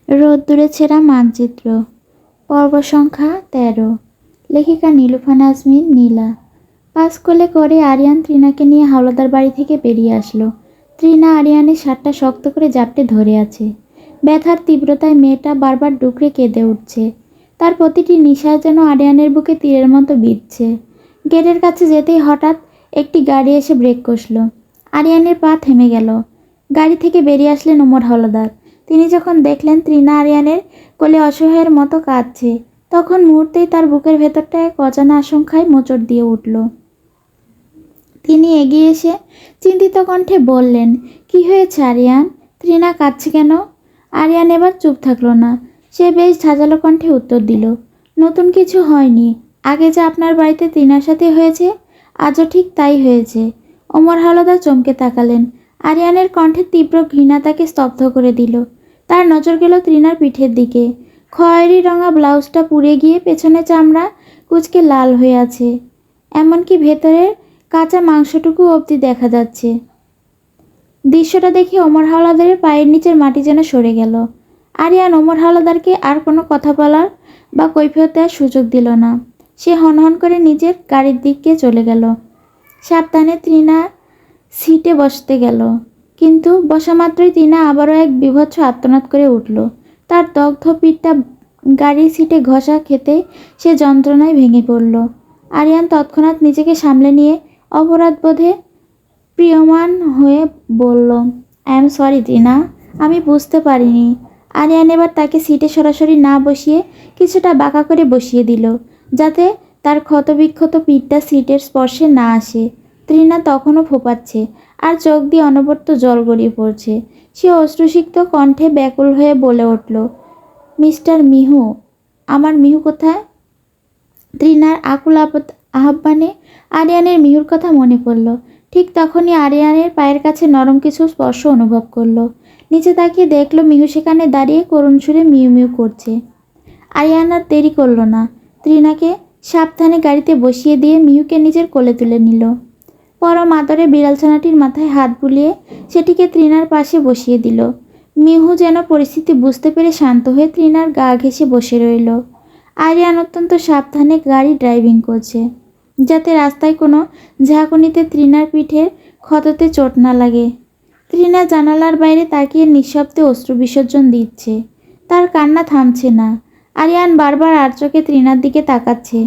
রোদ্দুরে ছেঁড়া মানচিত্র, পর্ব সংখ্যা ১৩। লেখিকা নীলুফা নাজমিন নীলা। পাসকলে করে আরিয়ান তৃণাকে নিয়ে হাওলাদার বাড়ি থেকে বেরিয়ে আসলো। তৃণা আরিয়ানের শার্টটা শক্ত করে জাপটে ধরে আছে। ব্যথার তীব্রতায় মেয়েটা বারবার ডুকরে কেঁদে উঠছে। তার প্রতিটি নিঃশ্বাস যেন আরিয়ানের বুকে তীরের মতো বিঁধছে। গেটের কাছে যেতেই হঠাৎ একটি গাড়ি এসে ব্রেক কষল। আরিয়ানের পা থেমে গেল। গাড়ি থেকে বেরিয়ে আসলেন ওমর হাওলাদার। তিনি যখন দেখলেন তৃণা আরিয়ানের কোলে অসহায়ের মতো কাঁদছে, তখন মুহূর্তেই তার বুকের ভেতরটা এক অজানা আশঙ্কায় মোচড় দিয়ে উঠল। তিনি এগিয়ে এসে চিন্তিত কণ্ঠে বললেন, কি হয়েছে আরিয়ান? তৃণা কাঁদছে কেন? আরিয়ান এবার চুপ থাকলো না। সে বেশ ঝাঁঝালো কণ্ঠে উত্তর দিল, নতুন কিছু হয়নি। আগে যা আপনার বাড়িতে তৃণার সাথে হয়েছে, আজও ঠিক তাই হয়েছে। ওমর হাওলাদার চমকে তাকালেন। আরিয়ানের কণ্ঠে তীব্র ঘৃণা তাকে স্তব্ধ করে দিল। তার নজর গেল তৃণার পিঠের দিকে। খয়েরি রঙা ব্লাউজটা পুড়ে গিয়ে পেছনে চামড়া কুঁচকে লাল হয়ে আছে, এমনকি ভেতরের কাঁচা মাংসটুকু অবধি দেখা যাচ্ছে। দৃশ্যটা দেখে ওমর হাওলাদারের পায়ের নিচের মাটি যেন সরে গেল। আরিয়ান ওমর হাওলাদারকে আর কোনো কথা বলার বা কৈফিয়ত দেওয়ার সুযোগ দিল না। সে হনহন করে নিজের গাড়ির দিকে চলে গেল। সাবধানে তৃণা সিটে বসতে গেল, কিন্তু বসা মাত্রই তৃণা আবারও এক বীভৎস আর্তনাদ করে উঠল। তার দগ্ধ পিঠটা গাড়ির সিটে ঘষা খেতে সে যন্ত্রণায় ভেঙে পড়ল। আরিয়ান তৎক্ষণাৎ নিজেকে সামলে নিয়ে অপরাধবোধে প্রিয়মান হয়ে বলল, আই এম সরি তৃণা, আমি বুঝতে পারিনি। আরিয়ান এবার তাকে সিটে সরাসরি না বসিয়ে কিছুটা বাঁকা করে বসিয়ে দিল, যাতে তার ক্ষতবিক্ষত পিঠটা সিটের স্পর্শে না আসে। তৃণা তখনও ফোঁপাচ্ছে, আর চোখ দিয়ে অনবরত জল গড়িয়ে পড়ছে। সে অশ্রুসিক্ত কণ্ঠে ব্যাকুল হয়ে বলে উঠল, মিস্টার মিহু, আমার মিহু কোথায়? তৃণার আকুল আহ্বানে আরিয়ানের মিহুর কথা মনে পড়ল। ঠিক তখনই আরিয়ানের পায়ের কাছে নরম কিছু স্পর্শ অনুভব করল। নিচে তাকিয়ে দেখল মিহু সেখানে দাঁড়িয়ে করুণ সুরে মিউ মিউ করছে। আরিয়ান আর দেরি করল না। তৃণাকে সাবধানে গাড়িতে বসিয়ে দিয়ে মিহুকে নিজের কোলে তুলে নিল। পরম আদরে বিড়ালছানাটির মাথায় হাত বুলিয়ে সেটিকে তৃণার পাশে বসিয়ে দিল। মিহু যেন পরিস্থিতি বুঝতে পেরে শান্ত হয়ে তৃণার গা ঘেঁষে বসে রইল। আরিয়ান অত্যন্ত সাবধানে গাড়ি ড্রাইভিং করছে, যাতে রাস্তায় কোনো ঝাঁকুনিতে তৃণার পিঠের ক্ষততে চোট না লাগে। তৃণা জানালার বাইরে তাকিয়ে নিঃশব্দে অশ্রু বিসর্জন দিচ্ছে। তার কান্না থামছে না। আরিয়ান বারবার আর চোখে তৃণার দিকে তাকাচ্ছে,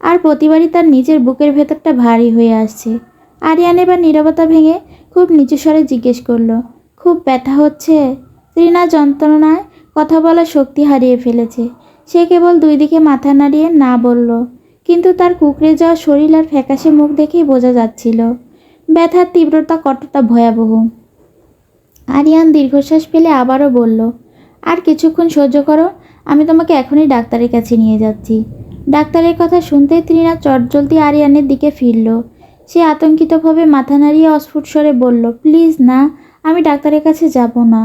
আর প্রতিবারই তার নিজের বুকের ভেতরটা ভারী হয়ে আসছে। আরিয়ান এবার নীরবতা ভেঙে খুব নিচু স্বরে জিজ্ঞেস করল, খুব ব্যথা হচ্ছে? তৃণা যন্ত্রণায় কথা বলার শক্তি হারিয়ে ফেলেছে। সে কেবল দুই দিকে মাথা নাড়িয়ে না বলল, কিন্তু তার কুঁকড়ে যাওয়া শরীর আর ফ্যাকাশে মুখ দেখেই বোঝা যাচ্ছিল ব্যথার তীব্রতা কতটা ভয়াবহ। আরিয়ান দীর্ঘশ্বাস ফেলে আবারও বলল, আর কিছুক্ষণ সহ্য করো, আমি তোমাকে এখনই ডাক্তারের কাছে নিয়ে যাচ্ছি। ডাক্তারের কথা শুনতেই তৃণা চটজলদি আরিয়ানের দিকে ফিরল। সে আতঙ্কিতভাবে মাথা নাড়িয়ে অস্ফুট স্বরে বলল, প্লিজ না, আমি ডাক্তারের কাছে যাব না।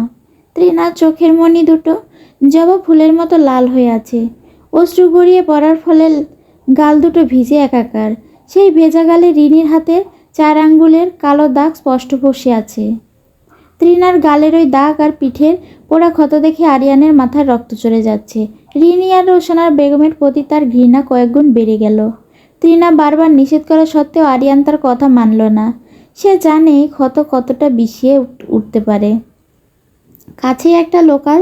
তৃণার চোখের মণি দুটো জবা ফুলের মতো লাল হয়ে আছে। অশ্রু গড়িয়ে পড়ার ফলে গাল দুটো ভিজে একাকার। সেই ভেজা গালে রিনির হাতের 4 আঙ্গুলের কালো দাগ স্পষ্ট বসে আছে। তৃণার গালের ওই দাগ আর পিঠের পোড়া ক্ষত দেখে আরিয়ানের মাথার রক্ত চড়ে যাচ্ছে। রিনি আর রোশনার বেগমের প্রতি তার ঘৃণা কয়েকগুণ বেড়ে গেল। তৃণা বারবার নিষেধ করা সত্ত্বেও আরিয়ান তার কথা মানল না। সে জানে ক্ষত কতটা বিষিয়ে উঠতে পারে। কাছেই একটা লোকাল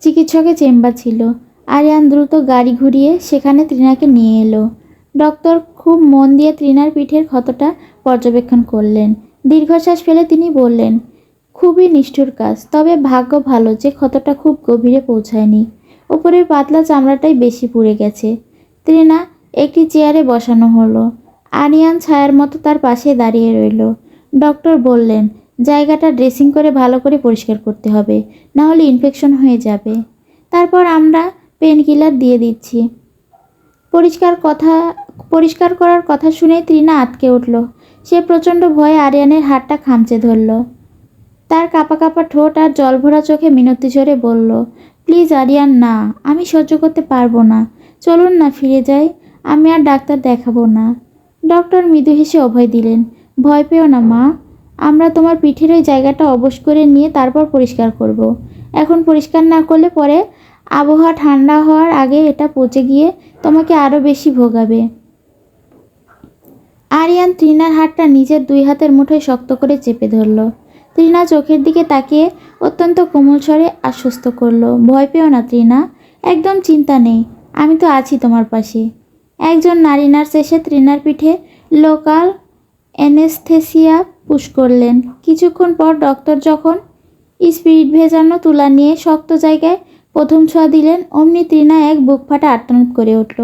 চিকিৎসকের চেম্বার ছিল। আরিয়ান দ্রুত গাড়ি ঘুরিয়ে সেখানে তৃণাকে নিয়ে এলো। ডক্টর খুব মন দিয়ে তৃণার পিঠের ক্ষতটা পর্যবেক্ষণ করলেন। দীর্ঘশ্বাস ফেলে তিনি বললেন, খুবই নিষ্ঠুর কাজ, তবে ভাগ্য ভালো যে ক্ষতটা খুব গভীরে পৌঁছায়নি। উপরের পাতলা চামড়াটাই বেশি পুড়ে গেছে। তৃণা একটি চেয়ারে বসানো হলো। আরিয়ান ছায়ার মতো তার পাশে দাঁড়িয়ে রইল। ডক্টর বললেন, জায়গাটা ড্রেসিং করে ভালো করে পরিষ্কার করতে হবে, না হলে ইনফেকশন হয়ে যাবে। তারপর আমরা পেন কিলার দিয়ে দিচ্ছি। পরিষ্কার করার কথা শুনেই তৃণা আঁতকে উঠল। সে প্রচণ্ড ভয়ে আরিয়ানের হাতটা খামচে ধরল। তার কাঁপা কাঁপা ঠোঁট আর জলভরা চোখে মিনতি ঝরে বলল, প্লিজ আরিয়ান, না, আমি সহ্য করতে পারবো না। চলুন না ফিরে যাই, আমি আর ডাক্তার দেখাবো না। ডক্টর মৃদু হেসে অভয় দিলেন, ভয় পেও না মা, আমরা তোমার পিঠের ওই জায়গাটা অবশ করে নিয়ে তারপর পরিষ্কার করব। এখন পরিষ্কার না করলে পরে আবহাওয়া ঠান্ডা হওয়ার আগে এটা পচে গিয়ে তোমাকে আরও বেশি ভোগাবে। আরিয়ান তৃণার হাতটা নিজের 2 হাতের মুঠোয় শক্ত করে চেপে ধরল। তৃণা চোখের দিকে তাকিয়ে অত্যন্ত কোমল স্বরে আশ্বস্ত করল, ভয় পেও না তৃণা, একদম চিন্তা নেই, আমি তো আছি তোমার পাশে। একজন নারী নার্স এসে তৃণার পিঠে লোকাল অ্যানেস্থেসিয়া পুশ করলেন। কিছুক্ষণ পর ডক্টর যখন স্পিরিট ভেজানো তুলা নিয়ে শক্ত জায়গায় প্রথম ছোঁয়া দিলেন, অমনি তৃণা এক বুক ফাটা আর্তনাদ করে উঠল।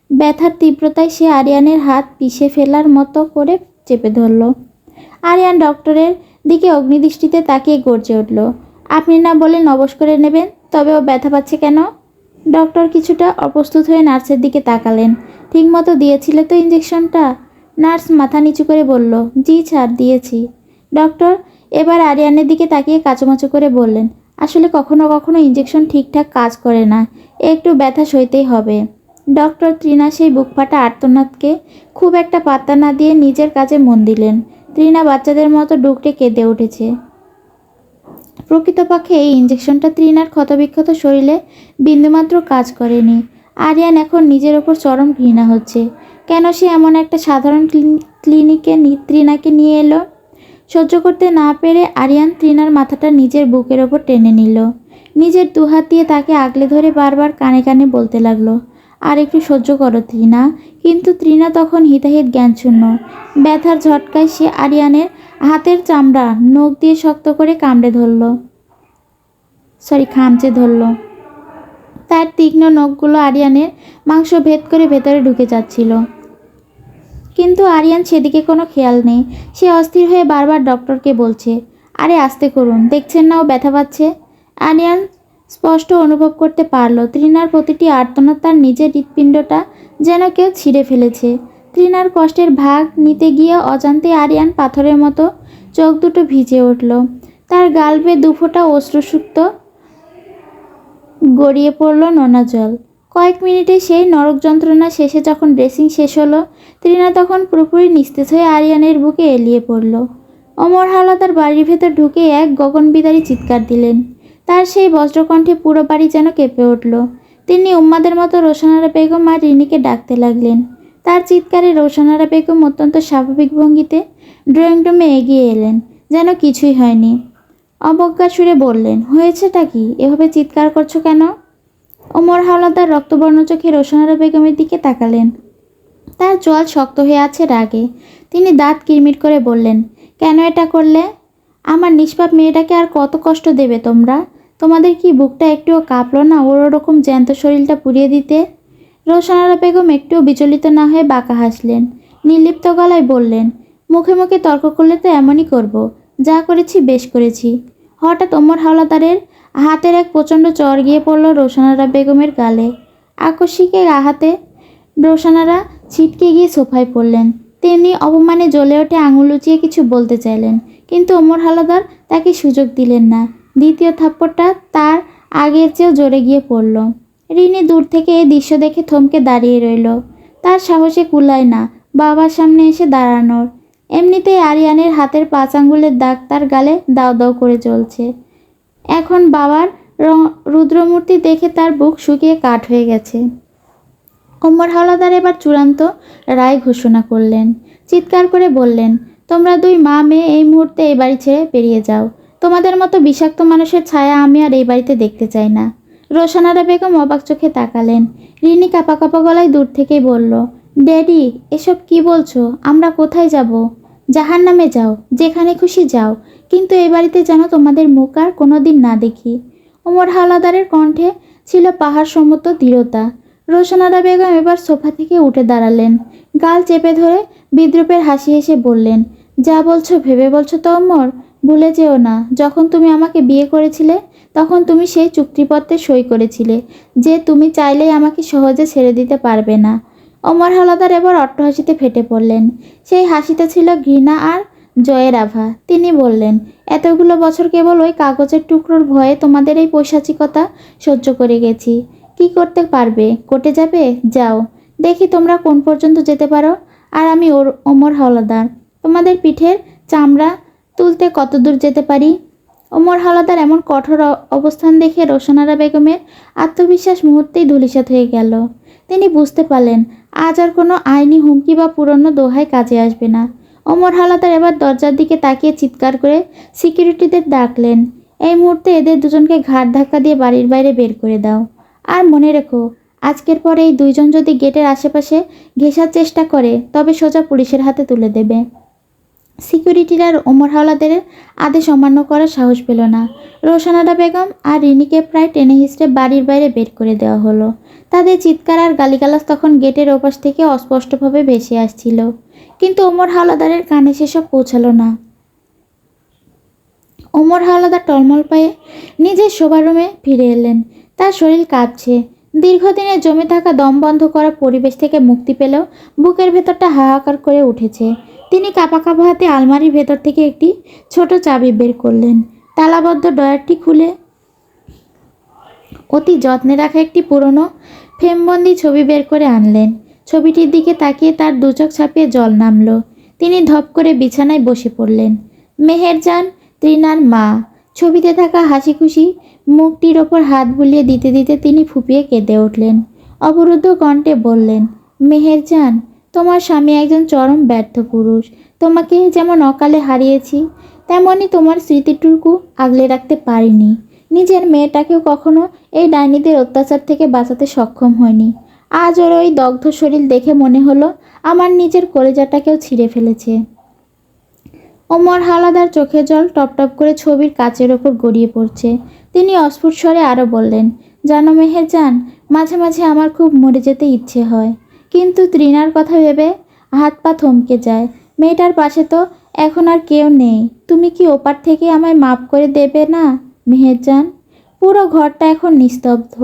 ব্যথার তীব্রতায় সে আরিয়ানের হাত পিষে ফেলার মতো করে চেপে ধরল। আরিয়ান ডক্টরের দিকে অগ্নিদৃষ্টিতে তাকিয়ে গর্জে উঠল, আপনি না বলে নবশ করে নেবেন, তবে ও ব্যথা পাচ্ছে কেন? ডক্টর কিছুটা অপ্রস্তুত হয়ে নার্সের দিকে তাকালেন। ঠিকমতো দিয়েছিলে তো ইঞ্জেকশনটা? নার্স মাথা নিচু করে বলল, জি স্যার, দিয়েছি। ডক্টর এবার আরিয়ানের দিকে তাকিয়ে কাচুমাচু করে বললেন, আসলে কখনো কখনো ইঞ্জেকশন ঠিকঠাক কাজ করে না, একটু ব্যথা সইতেই হবে। ডক্টর তৃণা সেই বুকফাটা আর্তনাদকে খুব একটা পাত্তা না দিয়ে নিজের কাজে মন দিলেন। তৃণা বাচ্চাদের মতো ডুকরে কেঁদে উঠেছে। প্রকৃতপক্ষে এই ইঞ্জেকশনটা তৃণার ক্ষতবিক্ষত শরীরে বিন্দুমাত্র কাজ করেনি। আরিয়ান এখন নিজের ওপর চরম ঘৃণা হচ্ছে। কেন সে এমন একটা সাধারণ ক্লিনিকে তৃণাকে নিয়ে এলো? সহ্য করতে না পেরে আরিয়ান তৃণার মাথাটা নিজের বুকের ওপর টেনে নিল। নিজের 2 হাত দিয়ে তাকে আগলে ধরে বারবার কানে কানে বলতে লাগলো, আর একটু সহ্য করো তৃণা। কিন্তু তৃণা তখন হিতাহিত জ্ঞানশূন্য। ব্যথার ঝটকায় সে আরিয়ানের হাতের চামড়া নখ দিয়ে শক্ত করে খামচে ধরল। তার তীক্ষ্ণ নখগুলো আরিয়ানের মাংস ভেদ করে ভেতরে ঢুকে যাচ্ছিল। কিন্তু আরিয়ান সেদিকে কোনো খেয়াল নেই। সে অস্থির হয়ে বারবার ডক্টরকে বলছে, আরে আস্তে করুন, দেখছেন না ও ব্যথা পাচ্ছে। আরিয়ান স্পষ্ট অনুভব করতে পারল তৃণার প্রতিটি আর্তনাদ তার নিজের হৃৎপিণ্ডটা যেন কেউ ছিঁড়ে ফেলেছে। তৃণার কষ্টের ভাগ নিতে গিয়ে অজান্তে আরিয়ান পাথরের মতো চোখ দুটো ভিজে উঠল। তার গাল বেয়ে 2 ফোঁটা অশ্রুসুক্ত গড়িয়ে পড়ল নোনা জল। কয়েক মিনিটে সেই নরক যন্ত্রণা শেষে যখন ড্রেসিং শেষ হলো, তৃণা তখন পুরোপুরি নিস্তেজ হয়ে আরিয়ানের বুকে এলিয়ে পড়ল। ওমর হাওলাদার বাড়ির ভেতর ঢুকে এক গগনবিদারী চিৎকার দিলেন। তার সেই বজ্রকণ্ঠে পুরো বাড়ি যেন কেঁপে উঠল। তিনি উম্মাদের মতো রোশনারা বেগম আর রিনিকে ডাকতে লাগলেন। তার চিৎকারে রোশনারা বেগম অত্যন্ত স্বাভাবিক ভঙ্গিতে ড্রয়িং রুমে এগিয়ে এলেন, যেন কিছুই হয়নি। অবজ্ঞা সুরে বললেন, হয়েছেটা কি, এভাবে চিৎকার করছো কেন? ওমর হাওলাদার রক্তবর্ণ চোখে রোশনারা বেগমের দিকে তাকালেন। তার জল শক্ত হয়ে আছে রাগে। তিনি দাঁত কিরমির করে বললেন, কেন এটা করলে? আমার নিষ্পাপ মেয়েটাকে আর কত কষ্ট দেবে তোমরা? তোমাদের কি বুকটা একটুও কাঁপলো না ওর ওরকম জ্যান্ত শরীরটা পুড়িয়ে দিতে? রোশনারা বেগম একটুও বিচলিত না হয়ে বাঁকা হাসলেন। নির্লিপ্ত গলায় বললেন, মুখে মুখে তর্ক করলে তো এমনই করব, যা করেছি বেশ করেছি। হঠাৎ ওমর হাওলাদারের হাতের এক প্রচণ্ড চড় গিয়ে পড়ল রোশনারা বেগমের গালে। আকস্মিক আঘাতে রোশনারা ছিটকে গিয়ে সোফায় পড়লেন। তিনি অপমানে জ্বলে ওঠে আঙুল উঁচিয়ে কিছু বলতে চাইলেন, কিন্তু ওমর হাওলাদার তাকে সুযোগ দিলেন না। দ্বিতীয় থাপ্পড়টা তার আগের চেয়েও জোরে গিয়ে পড়ল। রিনি দূর থেকে এই দৃশ্য দেখে থমকে দাঁড়িয়ে রইল। তার সাহসে কুলায় না বাবার সামনে এসে দাঁড়ানোর। এমনিতেই আরিয়ানের হাতের 5 আঙ্গুলের দাগ তার গালে দাও দাও করে জ্বলছে। এখন বাবার রুদ্রমূর্তি দেখে তার বুক শুকিয়ে কাঠ হয়ে গেছে। ওমর হাওলাদার এবার চূড়ান্ত রায় ঘোষণা করলেন। চিৎকার করে বললেন, তোমরা 2 মা মেয়ে এই মুহূর্তে এই বাড়ি ছেড়ে বেরিয়ে যাও। তোমাদের মতো বিষাক্ত মানুষের ছায়া আমি আর এই বাড়িতে দেখতে চাই না। রোশনারা বেগম অবাক চোখে তাকালেন। রিনি কাঁপা কাঁপা গলায় দূর থেকেই বলল, ড্যাডি, এসব কি বলছো? আমরা কোথায় যাব? জাহান্নামে যাও, যেখানে খুশি যাও, কিন্তু এই বাড়িতে যেন তোমাদের মুখ আর কোনোদিন না দেখি। ওমর হাওলাদারের কণ্ঠে ছিল পাহাড় সমত দৃঢ়তা। রোশনারা বেগম এবার সোফা থেকে উঠে দাঁড়ালেন। গাল চেপে ধরে বিদ্রূপের হাসি হেসে বললেন, যা বলছো ভেবে বলছো তো ওমর? ভুলে যেও না, যখন তুমি আমাকে বিয়ে করেছিলে তখন তুমি সেই চুক্তিপত্রে সই করেছিলে যে তুমি চাইলেই আমাকে সহজে ছেড়ে দিতে পারবে না। ওমর হাওলাদার এবার অট্টহাসিতে ফেটে পড়লেন। সেই হাসিতে ছিল ঘৃণা আর জয়ের আভা। তিনি বললেন, এতগুলো বছর কেবল ওই কাগজের টুকরোর ভয়ে তোমাদের এই পৈশাচিকতা সহ্য করে গেছি। কি করতে পারবে? কোর্টে যাবে? যাও, দেখি তোমরা কোন পর্যন্ত যেতে পারো। আর আমি ওমর হাওলাদার তোমাদের পিঠের চামড়া তুলতে কত দূর যেতে পারি। ওমর হাওলাদার এমন কঠোর অবস্থান দেখে রোশনারা বেগমের আত্মবিশ্বাস মুহূর্তেই ধূলিসাৎ হয়ে গেল। তিনি বুঝতে পারলেন আজ আর কোনো আইনি হুমকি বা পুরনো দোহাই কাজে আসবে না। ওমর হাওলাদার এবার দরজার দিকে তাকিয়ে চিৎকার করে সিকিউরিটিদের ডাকলেন, এই মুহূর্তে এদের দুজনকে ঘাড় ধাক্কা দিয়ে বাড়ির বাইরে বের করে দাও। আর মনে রেখো, আজকের পরে এই দুইজন যদি গেটের আশেপাশে ঘেঁষার চেষ্টা করে তবে সোজা পুলিশের হাতে তুলে দেবে। সিকিউরিটিরা ওমর হাওলাদারের আদেশ অমান্য করার সাহস পেল না। রোশনারা বেগম আর রিনিকে প্রায় টেনে হিঁচড়ে বাড়ির বাইরে বের করে দেওয়া হলো। তাদের চিৎকার আর গালিগালাজ তখন গেটের ওপাশ থেকে অস্পষ্টভাবে ভেসে আসছিল, কিন্তু ওমর হাওলাদারের কানে সেসব পৌঁছালো না। ওমর হাওলাদার টলমল পায়ে নিজের শোবার রুমে ফিরে এলেন। তার শরীর কাঁপছে। দীর্ঘদিনের জমে থাকা দম বন্ধ করা পরিবেশ থেকে মুক্তি পেলেও বুকের ভেতরটা হাহাকার করে উঠেছে। তিনি কাঁপা কাঁপা হাতে আলমারির ভেতর থেকে একটি ছোট চাবি বের করলেন। তালাবদ্ধ ড্রয়ারটি খুলে অতি যত্নে রাখা একটি পুরনো ফ্রেমবন্দি ছবি বের করে আনলেন। ছবিটির দিকে তাকিয়ে তার দুচোখ ছাপিয়ে জল নামল। তিনি ধপ করে বিছানায় বসে পড়লেন। মেহেরজান, তৃণার মা। ছবিতে থাকা হাসি খুশি মুখটির ওপর হাত বুলিয়ে দিতে দিতে তিনি ফুঁপিয়ে কেঁদে উঠলেন। অবরুদ্ধ কণ্ঠে বললেন, মেহেরজান, তোমার স্বামী একজন চরম ব্যর্থ পুরুষ। তোমাকে যেমন অকালে হারিয়েছি, তেমনই তোমার স্মৃতিটুকু আগলে রাখতে পারিনি। নিজের মেয়েটাকেও কখনো এই ডাইনিদের অত্যাচার থেকে বাঁচাতে সক্ষম হয়নি। আজ ওর ওই দগ্ধ শরীর দেখে মনে হলো আমার নিজের কলেজাটাকেও ছিঁড়ে ফেলেছে। ওমর হাওলাদার চোখে জল টপটপ করে ছবির কাচের ওপর গড়িয়ে পড়ছে। তিনি অস্ফুট স্বরে আরও বললেন, জানো মেহেরজান, মাঝে মাঝে আমার খুব মরে যেতে ইচ্ছে হয়, কিন্তু তৃণার কথা ভেবে হাত পা থমকে যায়। মেয়েটার পাশে তো এখন আর কেউ নেই। তুমি কি ওপার থেকে আমায় মাফ করে দেবে না মেহেরজান? পুরো ঘরটা এখন নিস্তব্ধ।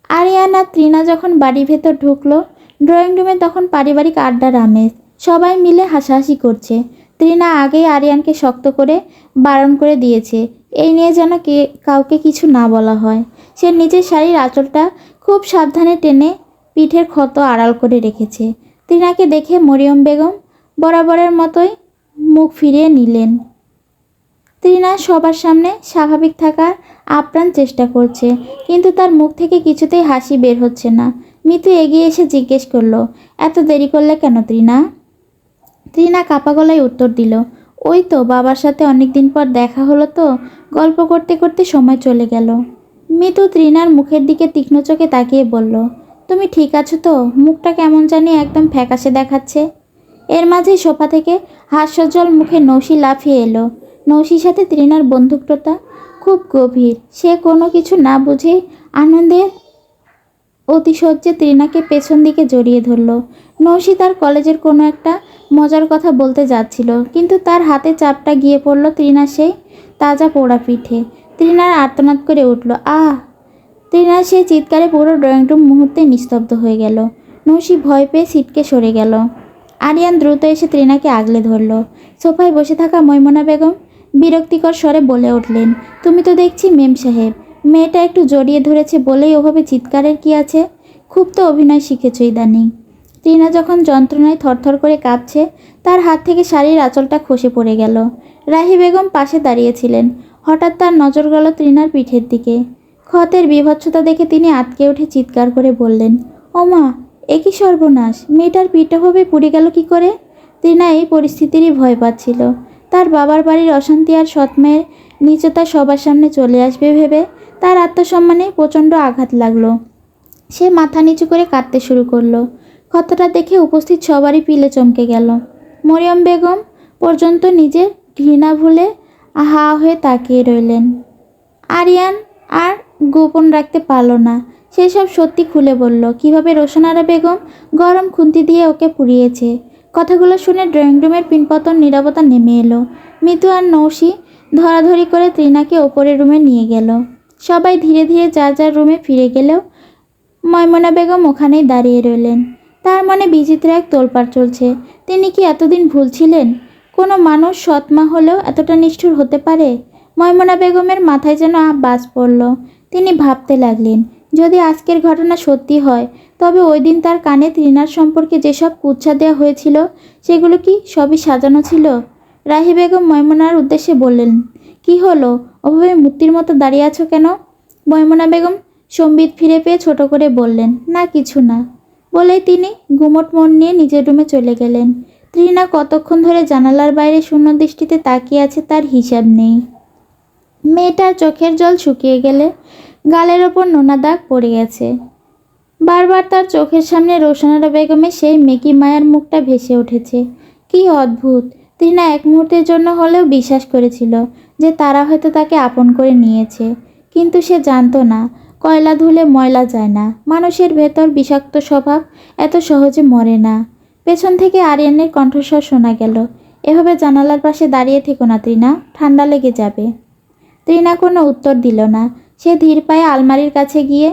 আরিয়ান আর তৃণা যখন বাড়ির ভেতর ঢুকলো, ড্রয়িং রুমে তখন পারিবারিক আড্ডার আমেজ। সবাই মিলে হাসাহাসি করছে। তৃণা আগেই আরিয়ানকে শক্ত করে বারণ করে দিয়েছে এই নিয়ে যেন কাউকে কিছু না বলা হয়। সে নিজের শাড়ির আঁচলটা খুব সাবধানে টেনে পিঠের ক্ষত আড়াল করে রেখেছে। তৃণাকে দেখে মরিয়ম বেগম বরাবরের মতোই মুখ ফিরিয়ে নিলেন। তৃণা সবার সামনে স্বাভাবিক থাকার আপ্রাণ চেষ্টা করছে, কিন্তু তার মুখ থেকে কিছুতেই হাসি বের হচ্ছে না। মিতু এগিয়ে এসে জিজ্ঞেস করলো, এত দেরি করলে কেন তৃণা? তৃণা কাপা গলায় উত্তর দিল, ওই তো বাবার সাথে অনেক দিন পর দেখা হলো, তো গল্প করতে করতে সময় চলে গেল। মিতু তৃণার মুখের দিকে তীক্ষ্ণ চোখে তাকিয়ে বলল, তুমি ঠিক আছো তো? মুখটা কেমন জানি একদম ফ্যাকাশে দেখাচ্ছে। এর মাঝেই সোফা থেকে হাস্যজ্জ্বল মুখে নৌশি লাফিয়ে এলো। নৌশির সাথে তৃণার বন্ধুত্বটা খুব গভীর। সে কোনো কিছু না বুঝেই আনন্দের অতিশয্যে তৃণাকে পেছন দিকে জড়িয়ে ধরল। নৌশি তার কলেজের কোনো একটা মজার কথা বলতে যাচ্ছিল, কিন্তু তার হাতে চাপটা গিয়ে পড়ল তৃণার সেই তাজা পোড়া পিঠে। তৃণার আর্তনাদ করে উঠল, আহ! তৃণার সেই চিৎকারে পুরো ড্রয়িং রুম মুহূর্তে নিস্তব্ধ হয়ে গেল। নৌশি ভয় পেয়ে ছিটকে সরে গেল। আরিয়ান দ্রুত এসে তৃণাকে আগলে ধরল। সোফায় বসে থাকা মৈমুনা বেগম বিরক্তিকর স্বরে বলে উঠলেন, তুমি তো দেখছি মেম সাহেব, মেয়েটা একটু জড়িয়ে ধরেছে বলেই ওভাবে চিৎকারের কি আছে? খুব তো অভিনয় শিখেছ ইদানিং। তৃণা যখন যন্ত্রণায় থরথর করে কাঁপছে, তার হাত থেকে শাড়ির আঁচলটা খসে পড়ে গেল। রাহি বেগম পাশে দাঁড়িয়েছিলেন। হঠাৎ তার নজর গেল তৃণার পিঠের দিকে। ক্ষতের বীভৎসতা দেখে তিনি আঁতকে উঠে চিৎকার করে বললেন, ওমা, এ কি সর্বনাশ! মেয়েটার পিঠভাবে পুড়ে গেল কি করে? তৃণা এই পরিস্থিতিরই ভয় পাচ্ছিল। তার বাবার বাড়ির অশান্তি আর সৎমেয়ের নীচতা সবার সামনে চলে আসবে ভেবে তার আত্মসম্মানে প্রচণ্ড আঘাত লাগলো। সে মাথা নিচু করে কাঁদতে শুরু করলো। ক্ষতটা দেখে উপস্থিত সবারই পিলে চমকে গেল। মরিয়ম বেগম পর্যন্ত নিজের ঘৃণা ভুলে হা হয়ে তাকিয়ে রইলেন। আরিয়ান আর গোপন রাখতে পারল না। সে সব সত্যি খুলে বলল, কিভাবে রোশনারা বেগম গরম খুন্তি দিয়ে ওকে পুড়িয়েছে। কথাগুলো শুনে ড্রয়িং রুমের পিনপতন নীরবতা নেমে এলো। মিতু আর নৌশি ধরাধরি করে তৃণাকে ওপরের রুমে নিয়ে গেল। সবাই ধীরে ধীরে যার যার রুমে ফিরে গেলেও ময়মনা বেগম ওখানেই দাঁড়িয়ে রইলেন। তার মনে বিচিত্র এক তোলপাড় চলছে। তিনি কি এতদিন ভুল ছিলেন? কোনো মানুষ সৎমা হলেও এতটা নিষ্ঠুর হতে পারে? ময়মনা বেগমের মাথায় যেন বাজ পড়ল। তিনি ভাবতে লাগলেন, যদি আজকের ঘটনা সত্যি হয়, তবে ওই দিন তার কানে তৃণার সম্পর্কে যেসব কুৎসা দেওয়া হয়েছিল, সেগুলো কি সবই সাজানো ছিল? রাহি বেগম ময়মনার উদ্দেশ্যে বললেন, কি হলো? ওভাবে মূর্তির মতো দাঁড়িয়ে আছো কেন? ময়মুনা বেগম সম্বিত ফিরে পেয়ে ছোট করে বললেন, না কিছু না। বলেই তিনি গুমট মন নিয়ে নিজের রুমে চলে গেলেন। তৃণা কতক্ষণ ধরে জানালার বাইরে শূন্য দৃষ্টিতে তাকিয়ে আছে তার হিসাব নেই। মেয়েটার চোখের জল শুকিয়ে গেলে গালের ওপর নোনা দাগ পড়ে গেছে। বারবার তার চোখের সামনে রোশনারা বেগমের সেই মেকি মায়ার মুখটা ভেসে উঠেছে। কি অদ্ভুত! তৃণা এক মুহূর্তের জন্য হলেও বিশ্বাস করেছিল যে তারা হয়তো তাকে আপন করে নিয়েছে, কিন্তু সে জানতো না কয়লা ধুলে ময়লা যায় না, মানুষের ভেতর বিষাক্ত স্বভাব এত সহজে মরে না। পেছন থেকে আরিয়ানের কণ্ঠস্বর শোনা গেল, এভাবে জানালার পাশে দাঁড়িয়ে থেকো না তৃণা, ঠান্ডা লেগে যাবে। তৃণা কোনো উত্তর দিল না। সে ধীর পায়ে আলমারির কাছে গিয়ে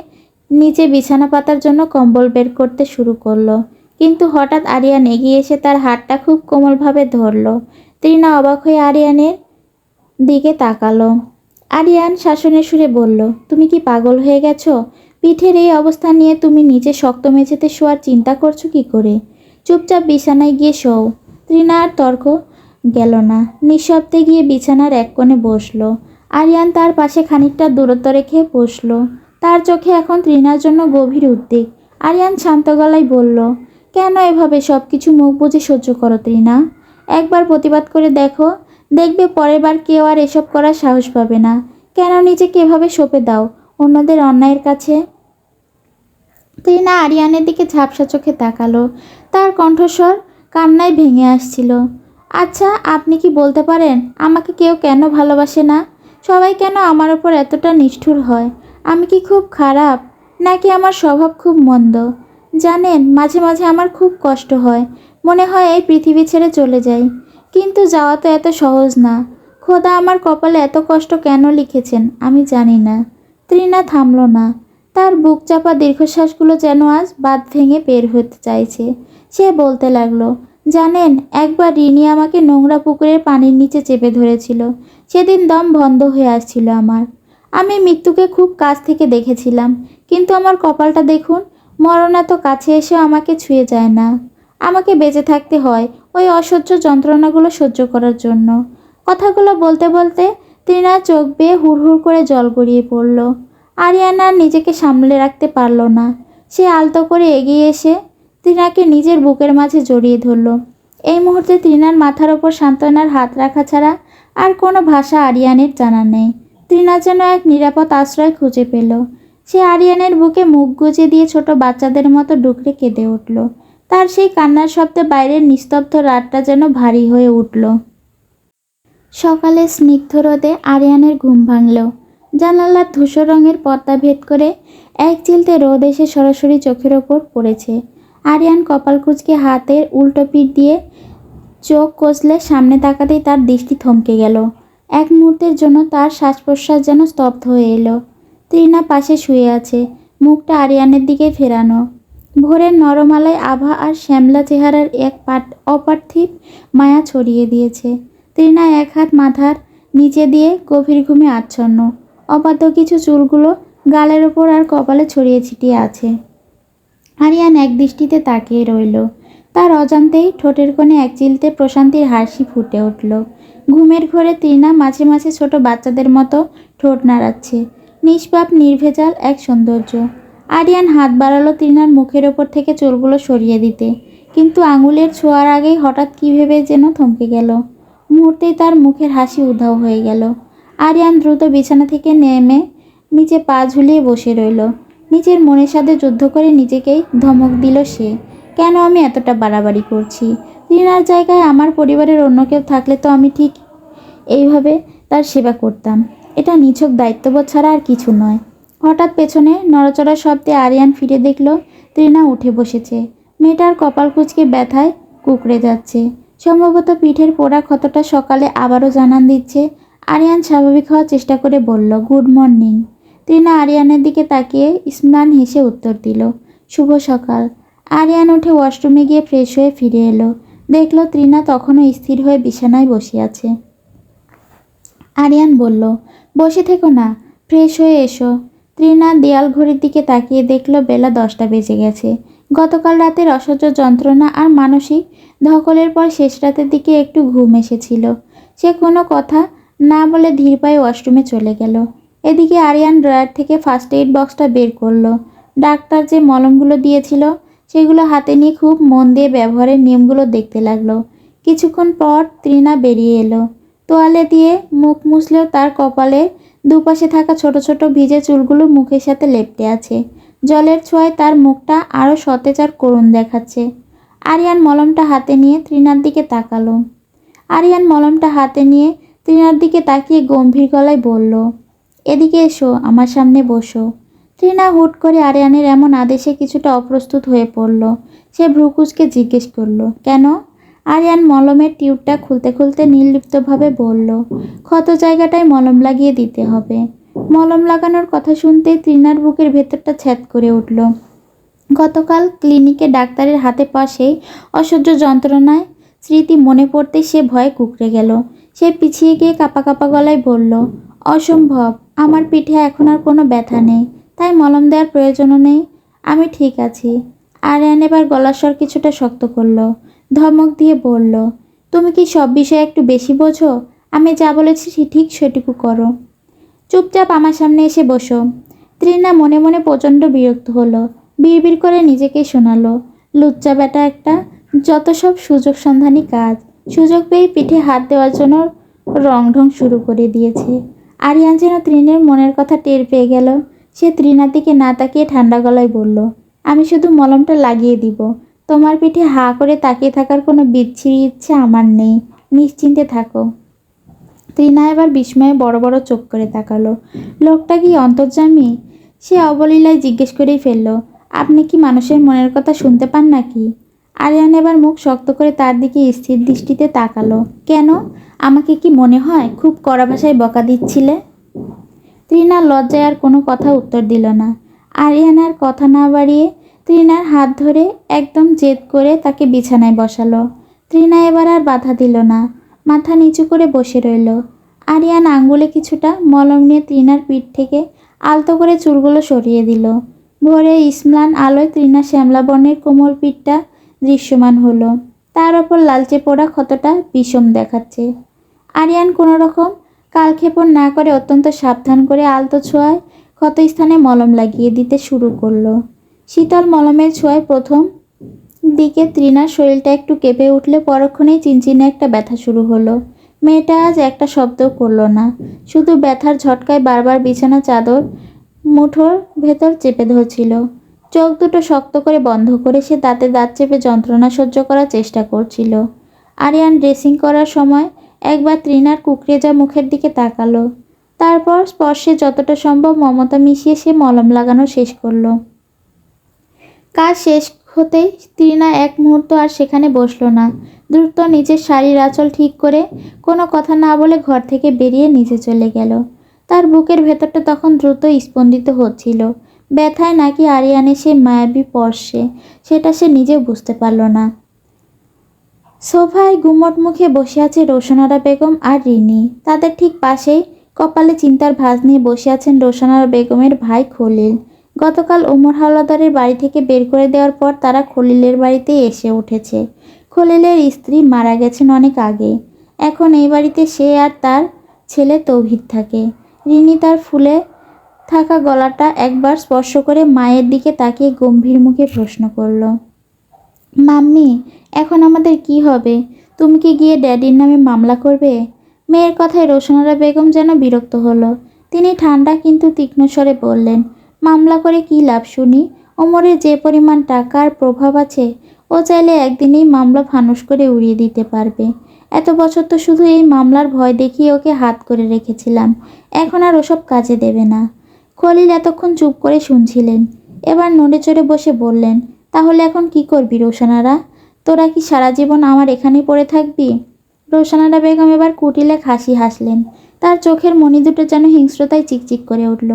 নিচে বিছানা পাতার জন্য কম্বল বের করতে শুরু করলো, কিন্তু হঠাৎ আরিয়ান এগিয়ে এসে তার হাতটা খুব কোমলভাবে ধরল। তৃণা অবাক হয়ে আরিয়ানের দিকে তাকালো। আরিয়ান শাসনের সুরে বলল, তুমি কি পাগল হয়ে গেছো? পিঠের এই অবস্থা নিয়ে তুমি নিচে শক্ত মেঝেতে শোয়ার চিন্তা করছো কি করে? চুপচাপ বিছানায় গিয়ে শোও। তৃণা আর তর্ক গেল না, নিঃশব্দে গিয়ে বিছানার এক কোণে বসলো। আরিয়ান তার পাশে খানিকটা দূরত্ব রেখে বসল। তার চোখে এখন তৃণার জন্য গভীর উদ্বেগ। আরিয়ান শান্ত গলায় বলল, কেন এভাবে সব কিছু মুখ বুজে সহ্য করো তৃণা? একবার প্রতিবাদ করে দেখো, দেখবে পরের বার কেউ আর এসব করার সাহস পাবে না। কেন নিজেকে এভাবে সঁপে দাও অন্যদের অন্যায়ের কাছে? তৃণা আরিয়ানের দিকে ঝাপসা চোখে তাকালো। তার কণ্ঠস্বর কান্নায় ভেঙে আসছিল। আচ্ছা, আপনি কি বলতে পারেন আমাকে কেউ কেন ভালোবাসে না? সবাই কেন আমার ওপর এতটা নিষ্ঠুর হয়? আমি কি খুব খারাপ, নাকি আমার স্বভাব খুব মন্দ? জানেন, মাঝে মাঝে আমার খুব কষ্ট হয়, মনে হয় এই পৃথিবী ছেড়ে চলে যাই, কিন্তু যাওয়া তো এত সহজ না। খোদা আমার কপালে এত কষ্ট কেন লিখেছেন আমি জানি না। তৃণা থামল না। তার বুক চাপা দীর্ঘশ্বাসগুলো যেন আজ বাঁধ ভেঙে বের হতে চাইছে। সে বলতে লাগলো, জানেন, একবার রিনি আমাকে নোংরা পুকুরের পানির নিচে চেপে ধরেছিল। সেদিন দম বন্ধ হয়ে আসছিল আমার। আমি মৃত্যুকে খুব কাছ থেকে দেখেছিলাম, কিন্তু আমার কপালটা দেখুন, মরণ এত কাছে এসেও আমাকে ছুঁয়ে যায় না। আমাকে বেঁচে থাকতে হয় ওই অসহ্য যন্ত্রণাগুলো সহ্য করার জন্য। কথাগুলো বলতে বলতে তৃণার চোখ বেয়ে হুড়হুড় করে জল গড়িয়ে পড়ল। আরিয়ানা আর নিজেকে সামলে রাখতে পারল না। সে আলতো করে এগিয়ে এসে তৃণাকে নিজের বুকের মাঝে জড়িয়ে ধরল। এই মুহূর্তে তৃণার মাথার ওপর সান্ত্বনার হাত রাখা ছাড়া আর কোনো ভাষা আরিয়ানের জানা নেই। তৃণা যেন এক নিরাপদ আশ্রয় খুঁজে পেল। সে আরিয়ানের বুকে মুখ গুজে দিয়ে ছোট বাচ্চাদের মতো ডুকরে কেঁদে উঠল। তার সেই কান্নার শব্দে বাইরের নিস্তব্ধ রাতটা যেন ভারী হয়ে উঠল। সকালে স্নিগ্ধ রোদে আরিয়ানের ঘুম ভাঙল। জানালার ধূসর রঙের পর্দা ভেদ করে এক চিলতে রোদ এসে সরাসরি চোখের ওপর পড়েছে। আরিয়ান কপাল কুঁচকে হাতের উল্টো পিঠ দিয়ে চোখ কষলে সামনে তাকাতেই তার দৃষ্টি থমকে গেল। এক মুহূর্তের জন্য তার শ্বাস প্রশ্বাস যেন স্তব্ধ হয়ে এলো। তৃণা পাশে শুয়ে আছে, মুখটা আরিয়ানের দিকে ফেরানো। ভোরের নরম আলোয় আভা আর শ্যামলা চেহারার এক অপার্থিব মায়া ছড়িয়ে দিয়েছে। তৃণা এক হাত মাথার নিচে দিয়ে গভীর ঘুমে আচ্ছন্ন। অবাধ্য কিছু চুলগুলো গালের ওপর আর কপালে ছড়িয়ে ছিটিয়ে আছে। আরিয়ান এক দৃষ্টিতে তাকিয়ে রইল। তার অজান্তেই ঠোঁটের কোণে এক চিলতে প্রশান্তির হাসি ফুটে উঠল। ঘুমের ঘোরে তৃণা মাঝে মাঝে ছোট বাচ্চাদের মতো ঠোঁট নাড়াচ্ছে। নিষ্পাপ নির্ভেজাল এক সৌন্দর্য। আরিয়ান হাত বাড়ালো তৃণার মুখের ওপর থেকে চুলগুলো সরিয়ে দিতে, কিন্তু আঙুলের ছোঁয়ার আগেই হঠাৎ কী ভেবে যেন থমকে গেল। মুহূর্তেই তার মুখের হাসি উধাও হয়ে গেল। আরিয়ান দ্রুত বিছানা থেকে নেমে নিচে পা ঝুলিয়ে বসে রইল। নিজের মনের সাথে যুদ্ধ করে নিজেকেই ধমক দিল সে, কেন আমি এতটা বাড়াবাড়ি করছি? তৃণার জায়গায় আমার পরিবারের অন্য কেউ থাকলে তো আমি ঠিক এইভাবে তার সেবা করতাম। এটা নিছক দায়িত্ববোধ ছাড়া আর কিছু নয়। হঠাৎ পেছনে নড়াচড়া শব্দে আরিয়ান ফিরে দেখল তৃণা উঠে বসেছে। মেয়েটার কপাল কুঁচকে ব্যথায় কুঁকড়ে যাচ্ছে। সম্ভবত পিঠের পোড়া ক্ষতটা সকালে আবারও জানান দিচ্ছে। আরিয়ান স্বাভাবিক হওয়ার চেষ্টা করে বলল, গুড মর্নিং। তৃণা আরিয়ানের দিকে তাকিয়ে স্ম্লান হেসে উত্তর দিল, শুভ সকাল। আরিয়ান উঠে ওয়াশরুমে গিয়ে ফ্রেশ হয়ে ফিরে এলো। দেখল তৃণা তখনও স্থির হয়ে বিছানায় বসে আছে। আরিয়ান বলল, বসে থেকো না, ফ্রেশ হয়ে এসো। তৃণা দেয়াল ঘড়ির দিকে তাকিয়ে দেখল বেলা 10টা বেজে গেছে। গতকাল রাতের অসহ্য যন্ত্রণা আর মানসিক ধকলের পর শেষ রাতের দিকে একটু ঘুম এসেছিল। সে কোনো কথা না বলে ধীর পায়ে ওয়াশরুমে চলে গেল। এদিকে আরিয়ান ড্রয়ার থেকে ফার্স্ট এইড বক্সটা বের করলো। ডাক্তার যে মলমগুলো দিয়েছিল সেগুলো হাতে নিয়ে খুব মন দিয়ে ব্যবহারের নিয়মগুলো দেখতে লাগলো। কিছুক্ষণ পর তৃণা বেরিয়ে এলো। তোয়ালে দিয়ে মুখ মুছলেও তার কপালে দুপাশে থাকা ছোট ছোট ভিজে চুলগুলো মুখের সাথে লেপ্টে আছে। জলের ছোঁয়ায় তার মুখটা আরও সতেজ আর করুণ দেখাচ্ছে। আরিয়ান মলমটা হাতে নিয়ে তৃণার দিকে তাকালো। তৃণার দিকে তাকিয়ে গম্ভীর গলায় বলল, এদিকে এসো, আমার সামনে বসো। তৃণা হুট করে আরিয়ানের এমন আদেশে কিছুটা অপ্রস্তুত হয়ে পড়ল। সে ভ্রুকুচকে জিজ্ঞেস করলো, কেন? আরিয়ান মলমের টিউবটা খুলতে খুলতে নির্লিপ্তভাবে বলল, ক্ষত জায়গাটায় মলম লাগিয়ে দিতে হবে। মলম লাগানোর কথা শুনতেই তৃণার বুকের ভেতরটা ছ্যাদ করে উঠল। গতকাল ক্লিনিকে ডাক্তারের হাতে পাওয়া সেই অসহ্য যন্ত্রণায় স্মৃতি মনে পড়তে সে ভয়ে কুঁকড়ে গেল। সে পিছিয়ে গিয়ে কাঁপা কাঁপা গলায় বলল, অসম্ভব, আমার পিঠে এখন আর কোনো ব্যথা নেই, তাই মলম দেওয়ার প্রয়োজনও নেই, আমি ঠিক আছি। আরিয়ান এবার গলার স্বর কিছুটা শক্ত করলো। ধমক দিয়ে বলল, তুমি কি সব বিষয়ে একটু বেশি বোঝো? আমি যা বলেছি ঠিক সেটুকু করো। চুপচাপ আমার সামনে এসে বসো। তৃণা মনে মনে প্রচণ্ড বিরক্ত হলো। বিড়বিড় করে নিজেকেই শোনালো, লুচ্চা বেটা একটা, যত সব সুযোগ সন্ধানী কাজ। সুযোগ পেয়ে পিঠে হাত দেওয়ার জন্য রংঢং শুরু করে দিয়েছে। আরিয়ান যেন তৃণের মনের কথা টের পেয়ে গেল। সে তৃণার দিকে না তাকিয়ে ঠান্ডা গলায় বলল, আমি শুধু মলমটা লাগিয়ে দিব। তোমার পিঠে হাঁ করে তাকিয়ে থাকার কোনো বিচ্ছিরি ইচ্ছে আমার নেই, নিশ্চিন্তে থাকো। তৃণা এবার বিস্ময়ে বড় বড় চোখ করে তাকালো। লোকটা কি অন্তর্যামী? সে অবলীলায় জিজ্ঞেস করেই ফেলল, আপনি কি মানুষের মনের কথা শুনতে পান নাকি? আরিয়ান এবার মুখ শক্ত করে তার দিকে স্থির দৃষ্টিতে তাকালো। কেন? আমাকে কি মনে হয় খুব কড়া ভাষায় বকা দিচ্ছিলে? তৃণা লজ্জায় আর কোনো কথা উত্তর দিল না। আরিয়ান আর কথা না বাড়িয়ে তৃণার হাত ধরে একদম জেদ করে তাকে বিছানায় বসালো। তৃণা এবার আর বাধা দিল না, মাথা নিচু করে বসে রইল। আরিয়ান আঙ্গুলে কিছুটা মলম নিয়ে তৃণার পিঠ থেকে আলতো করে চুলগুলো সরিয়ে দিল। ভোরের স্ম্লান আলোয় তৃণার শ্যামলা বর্ণের কোমল পিঠটা দৃশ্যমান হলো। তার ওপর লালচে পোড়া ক্ষতটা বিষম দেখাচ্ছে। আরিয়ান কোনো রকম কালক্ষেপণ না করে অত্যন্ত সাবধান করে আলতো ছোঁয়ায় ক্ষতস্থানে মলম লাগিয়ে দিতে শুরু করলো। শীতল মলমের ছোঁয়ায় প্রথম দিকে তৃণার শরীরটা একটু কেঁপে উঠলে পরক্ষণেই চিনচিনে একটা ব্যথা শুরু হলো। মেয়েটা আজ একটা শব্দও করল না, শুধু ব্যথার ঝটকায় বারবার বিছানা চাদর মুঠোর ভেতর চেপে ধরছিল। চোখ দুটো শক্ত করে বন্ধ করে সে দাঁতে দাঁত চেপে যন্ত্রণা সহ্য করার চেষ্টা করছিল। আরিয়ান ড্রেসিং করার সময় একবার তৃণার কুঁকড়ে যা মুখের দিকে তাকালো। তারপর স্পর্শে যতটা সম্ভব মমতা মিশিয়ে সে মলম লাগানো শেষ করলো। কাজ শেষ হতেই তৃণা এক মুহূর্ত আর সেখানে বসল না। দ্রুত নিজের শাড়ির আঁচল ঠিক করে কোনো কথা না বলে ঘর থেকে বেরিয়ে নিচে চলে গেল। তার বুকের ভেতরটা তখন দ্রুত স্পন্দিত হচ্ছিল। ব্যথায় নাকি আরিয়ানের সেই মায়াবী স্পর্শে, সেটা সে নিজেও বুঝতে পারল না। সোফায় গুমট মুখে বসে আছে রোশনারা বেগম আর রিনি। তাদের ঠিক পাশেই কপালে চিন্তার ভাঁজ নিয়ে বসে আছেন রোশনারা বেগমের ভাই খলিল। গতকাল ওমর হাওলাদারের বাড়ি থেকে বের করে দেওয়ার পর তারা খলিলের বাড়িতেই এসে উঠেছে। খলিলের স্ত্রী মারা গেছেন অনেক আগে। এখন এই বাড়িতে সে আর তার ছেলে তৌহিদ থাকে। রিনি তার ফুলে থাকা গলাটা একবার স্পর্শ করে মায়ের দিকে তাকিয়ে গম্ভীর মুখে প্রশ্ন করল, মাম্মি, এখন আমাদের কি হবে? তুমি কি গিয়ে ড্যাডির নামে মামলা করবে? মেয়ের কথায় রোশনারা বেগম যেন বিরক্ত হলো। তিনি ঠান্ডা কিন্তু তীক্ষ্ণ স্বরে বললেন, মামলা করে কি লাভ শুনি? ওমরের যে পরিমাণ টাকার প্রভাব আছে, ও চাইলে একদিনেই মামলা ফানুস করে উড়িয়ে দিতে পারবে। এত বছর তো শুধু এই মামলার ভয় দেখিয়ে ওকে হাত করে রেখেছিলাম, এখন আর ওসব কাজে দেবে না। খলিল এতক্ষণ চুপ করে শুনছিলেন, এবার নড়ে চড়ে বসে বললেন, তাহলে এখন কি করবি রোশনারা? তোরা কি সারা জীবন আমার এখানেই পড়ে থাকবি? রোশনারা বেগম এবার কুটিলে হাসি হাসলেন। তার চোখের মণি দুটো যেন হিংস্রতায় চিকচিক করে উঠল।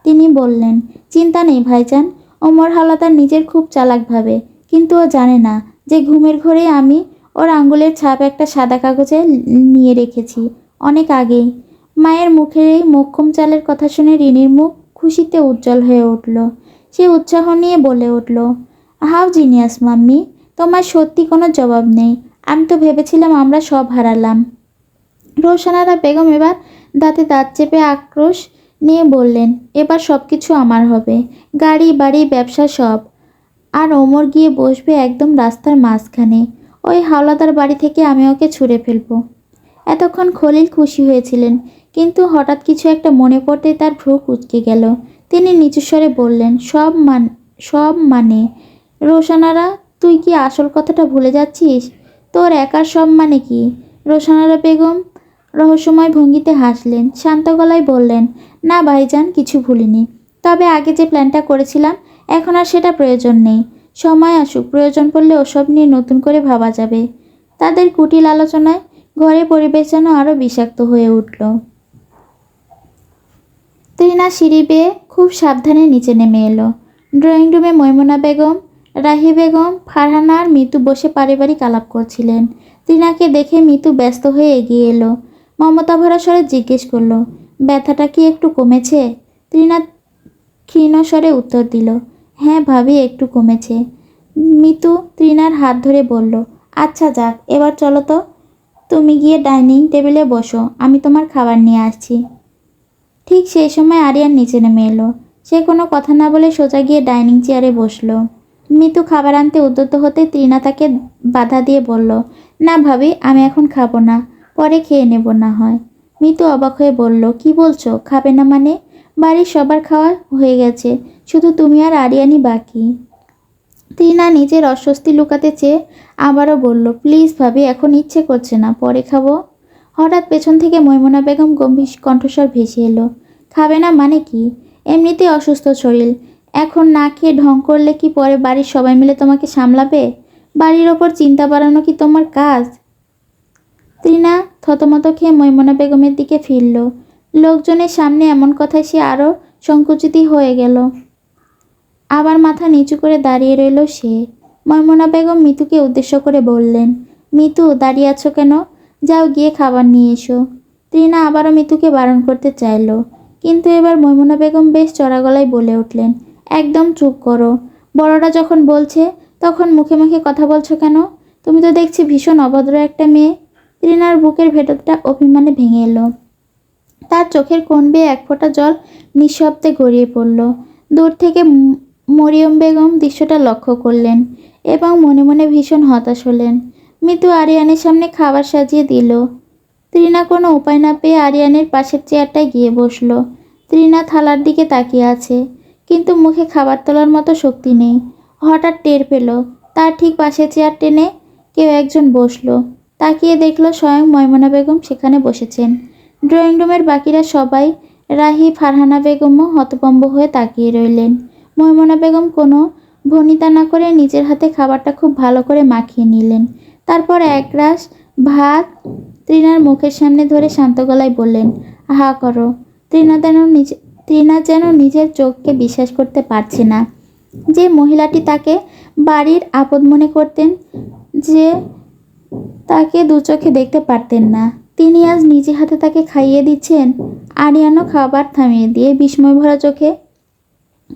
তিনি বললেন, চিন্তা নেই ভাইজান, ওমর হাওলাদার নিজের খুব চালাক ভাবে, কিন্তু ও জানে না যে ঘুমের ঘোরে আমি ওর আঙ্গুলের ছাপ একটা সাদা কাগজে নিয়ে রেখেছি অনেক আগেই। মায়ের মুখের এই মোক্ষম চালের কথা শুনে রিনির মুখ খুশিতে উজ্জ্বল হয়ে উঠল। সে উৎসাহ নিয়ে বলে উঠল, হাউ জিনিয়াস মাম্মি, তোমার সত্যি কোনো জবাব নেই। আমি তো ভেবেছিলাম আমরা সব হারালাম। রোশনারা বেগম এবার দাঁতে দাঁত চেপে আক্রোশ নিয়ে বললেন, এবার সব কিছু আমার হবে, গাড়ি বাড়ি ব্যবসা সব। আর ওমর গিয়ে বসবে একদম রাস্তার মাঝখানে। ওই হাওলাদার বাড়ি থেকে আমি ওকে ছুঁড়ে ফেলবো। এতক্ষণ খলিল খুশি হয়েছিলেন, কিন্তু হঠাৎ কিছু একটা মনে পড়তেই তার ভ্রু কুঁচকে গেল। তিনি নিচু স্বরে বললেন, সব মানে রোশনারা, তুই কি আসল কথাটা ভুলে যাচ্ছিস? তোর একার সব মানে কি? রোশনারা বেগম রহস্যময় ভঙ্গিতে হাসলেন, শান্ত গলায় বললেন, না ভাইজান, কিছু ভুলিনি। তবে আগে যে প্ল্যানটা করেছিলাম, এখন আর সেটা প্রয়োজন নেই। সময় আসুক, প্রয়োজন পড়লে ওসব নিয়ে নতুন করে ভাবা যাবে। তাদের কুটিল আলোচনায় ঘরে পরিবেশ যেন আরও বিষাক্ত হয়ে উঠল। তৃণা সিঁড়ি বেয়ে খুব সাবধানে নিচে নেমে এলো। ড্রয়িং রুমে মৈমুনা বেগম, রাহি বেগম, ফারহানা আর মিতু বসে পারিবারিক আলাপ করছিলেন। তৃণাকে দেখে মিতু ব্যস্ত হয়ে এগিয়ে এলো। মমতা ভরা স্বরে জিজ্ঞেস করলো, ব্যথাটা কি একটু কমেছে? তৃণা ক্ষীণ স্বরে উত্তর দিল, হ্যাঁ ভাবি, একটু কমেছে। মিতু তৃণার হাত ধরে বলল, আচ্ছা যাক, এবার চলো তো, তুমি গিয়ে ডাইনিং টেবিলে বসো, আমি তোমার খাবার নিয়ে আসছি। ঠিক সেই সময় আরিয়ান নিচে নেমে এলো। সে কোনো কথা না বলে সোজা গিয়ে ডাইনিং চেয়ারে বসলো। মিতু খাবার আনতে উদ্যত হতে তৃণা তাকে বাধা দিয়ে বলল, না ভাবি, আমি এখন খাবো না, পরে খেয়ে নেব না হয়। মিতু অবাক হয়ে বলল, কি বলছো, খাবে না মানে? বাড়ির সবার খাওয়া হয়ে গেছে, শুধু তুমি আর আরিয়ানই বাকি। তৃণা নিজের অস্বস্তি লুকাতে চেয়ে আবারও বলল, প্লিজ ভাবি, এখন ইচ্ছে করছে না, পরে খাবো। হঠাৎ পেছন থেকে মৈমুনা বেগম গম্ভীর কণ্ঠস্বর ভেসে এলো, খাবে না মানে কি? এমনিতেই অসুস্থ শরীর, এখন না খেয়ে ঢং করলে কি পরে বাড়ির সবাই মিলে তোমাকে সামলাবে? বাড়ির ওপর চিন্তা বাড়ানো কি তোমার কাজ? তৃণা থতমত খেয়ে মৈমুনা বেগমের দিকে ফিরল। লোকজনের সামনে এমন কথায় সে আরও সংকুচিত হয়ে গেল। আবার মাথা নিচু করে দাঁড়িয়ে রইল সে। মৈমুনা বেগম মিতুকে উদ্দেশ্য করে বললেন, মিতু, দাঁড়িয়ে আছো কেন? যাও গিয়ে খাবার নিয়ে এসো। তৃণা আবারও মিতুকে বারণ করতে চাইল, কিন্তু এবার মৈমুনা বেগম বেশ চড়া গলায় বলে উঠলেন, একদম চুপ করো। বড়রা যখন বলছে তখন মুখে মুখে কথা বলছো কেন? তুমি তো দেখছি ভীষণ অভদ্র একটা মেয়ে। তৃণার বুকের ভেতরটা অভিমানে ভেঙে এলো। তার চোখের কোণ বেয়ে এক ফোঁটা জল নিঃশব্দে গড়িয়ে পড়ল। দূর থেকে মরিয়ম বেগম দৃশ্যটা লক্ষ্য করলেন এবং মনে মনে ভীষণ হতাশ হলেন। মিতু আরিয়ানের সামনে খাবার সাজিয়ে দিল। তৃণা কোনো উপায় না পেয়ে আরিয়ানের পাশের চেয়ারটায় গিয়ে বসলো। তৃণা থালার দিকে তাকিয়ে আছে, কিন্তু মুখে খাবার তোলার মতো শক্তি নেই। হঠাৎ টের পেল তার ঠিক পাশে চেয়ার টেনে কেউ একজন বসলো। তাকিয়ে দেখল স্বয়ং মৈমুনা বেগম সেখানে বসেছেন। ড্রয়িং রুমের বাকিরা সবাই, রাহি, ফারহানা বেগমও হতভম্ব হয়ে তাকিয়ে রইলেন। মৈমুনা বেগম কোনো ভনিতা না করে নিজের হাতে খাবারটা খুব ভালো করে মাখিয়ে নিলেন। তারপর এক গ্রাস ভাত তৃণার মুখের সামনে ধরে শান্ত গলায় বললেন, হা করো। তৃণা যেন নিজের চোখকে বিশ্বাস করতে পারছে না। যে মহিলাটি তাকে বাড়ির আপদ মনে করতেন, যে তাকে দু চোখে দেখতে পারতেন না, তিনি আজ নিজে হাতে তাকে খাইয়ে দিচ্ছেন। আরিয়ানও খাবার থামিয়ে দিয়ে বিস্ময় ভরা চোখে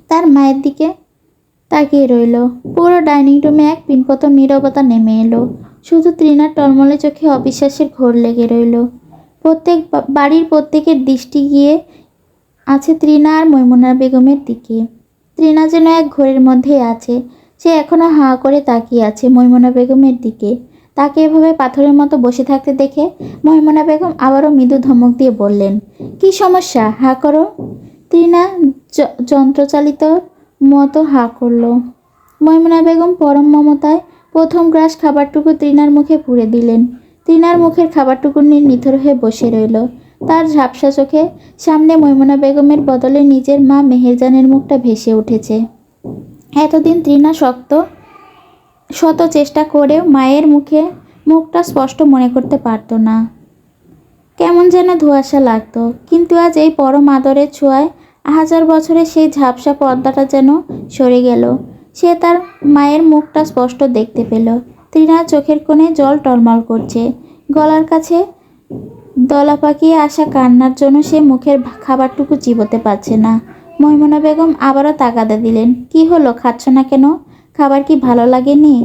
তার মায়ের দিকে তাকিয়ে রইল। পুরো ডাইনিং রুমে এক পিনপতন নীরবতা নেমে এলো। শুধু তৃণার টলমলে চোখে অবিশ্বাসের ঘোর লেগে রইল। বাড়ির প্রত্যেকের দৃষ্টি গিয়ে আছে তৃণা আর মৈমুনা বেগমের দিকে। তৃণা যেন এক ঘোরের মধ্যেই আছে। সে এখনো হাঁ করে তাকিয়ে আছে মৈমুনা বেগমের দিকে। তাকে এভাবে পাথরের মতো বসে থাকতে দেখে মৈমুনা বেগম আবারও মৃদু ধমক দিয়ে বললেন, কি সমস্যা, হাঁ করো। তৃণা যন্ত্রচালিত মতো হাঁ করল। মৈমুনা বেগম পরম মমতায় প্রথম গ্রাস খাবারটুকু তৃণার মুখে পুরে দিলেন। তৃণার মুখের খাবারটুকু নিয়ে নিথর হয়ে বসে রইল। তার ঝাপসা চোখে সামনে মৈমুনা বেগমের বদলে নিজের মা মেহেরজানের মুখটা ভেসে উঠেছে। এতদিন তৃণা শত চেষ্টা করেও মায়ের মুখটা স্পষ্ট মনে করতে পারত না। কেমন যেন ধোঁয়াশা লাগতো, কিন্তু আজ এই পরম আদরের ছোঁয়ায় হাজার বছরের সেই ঝাপসা পর্দাটা যেন সরে গেল। সে তার মায়ের মুখটা স্পষ্ট দেখতে পেল। তৃণার চোখের কোণে জল টলমল করছে। গলার কাছে দলা পাকিয়ে আসা কান্নার জন্য সে মুখের খাবারটুকু চিবোতে পারছে না। মৈমুনা বেগম আবারও তাগাদা দিলেন, কি হলো, খাচ্ছ না কেন? খাবার কি ভালো লাগেনি?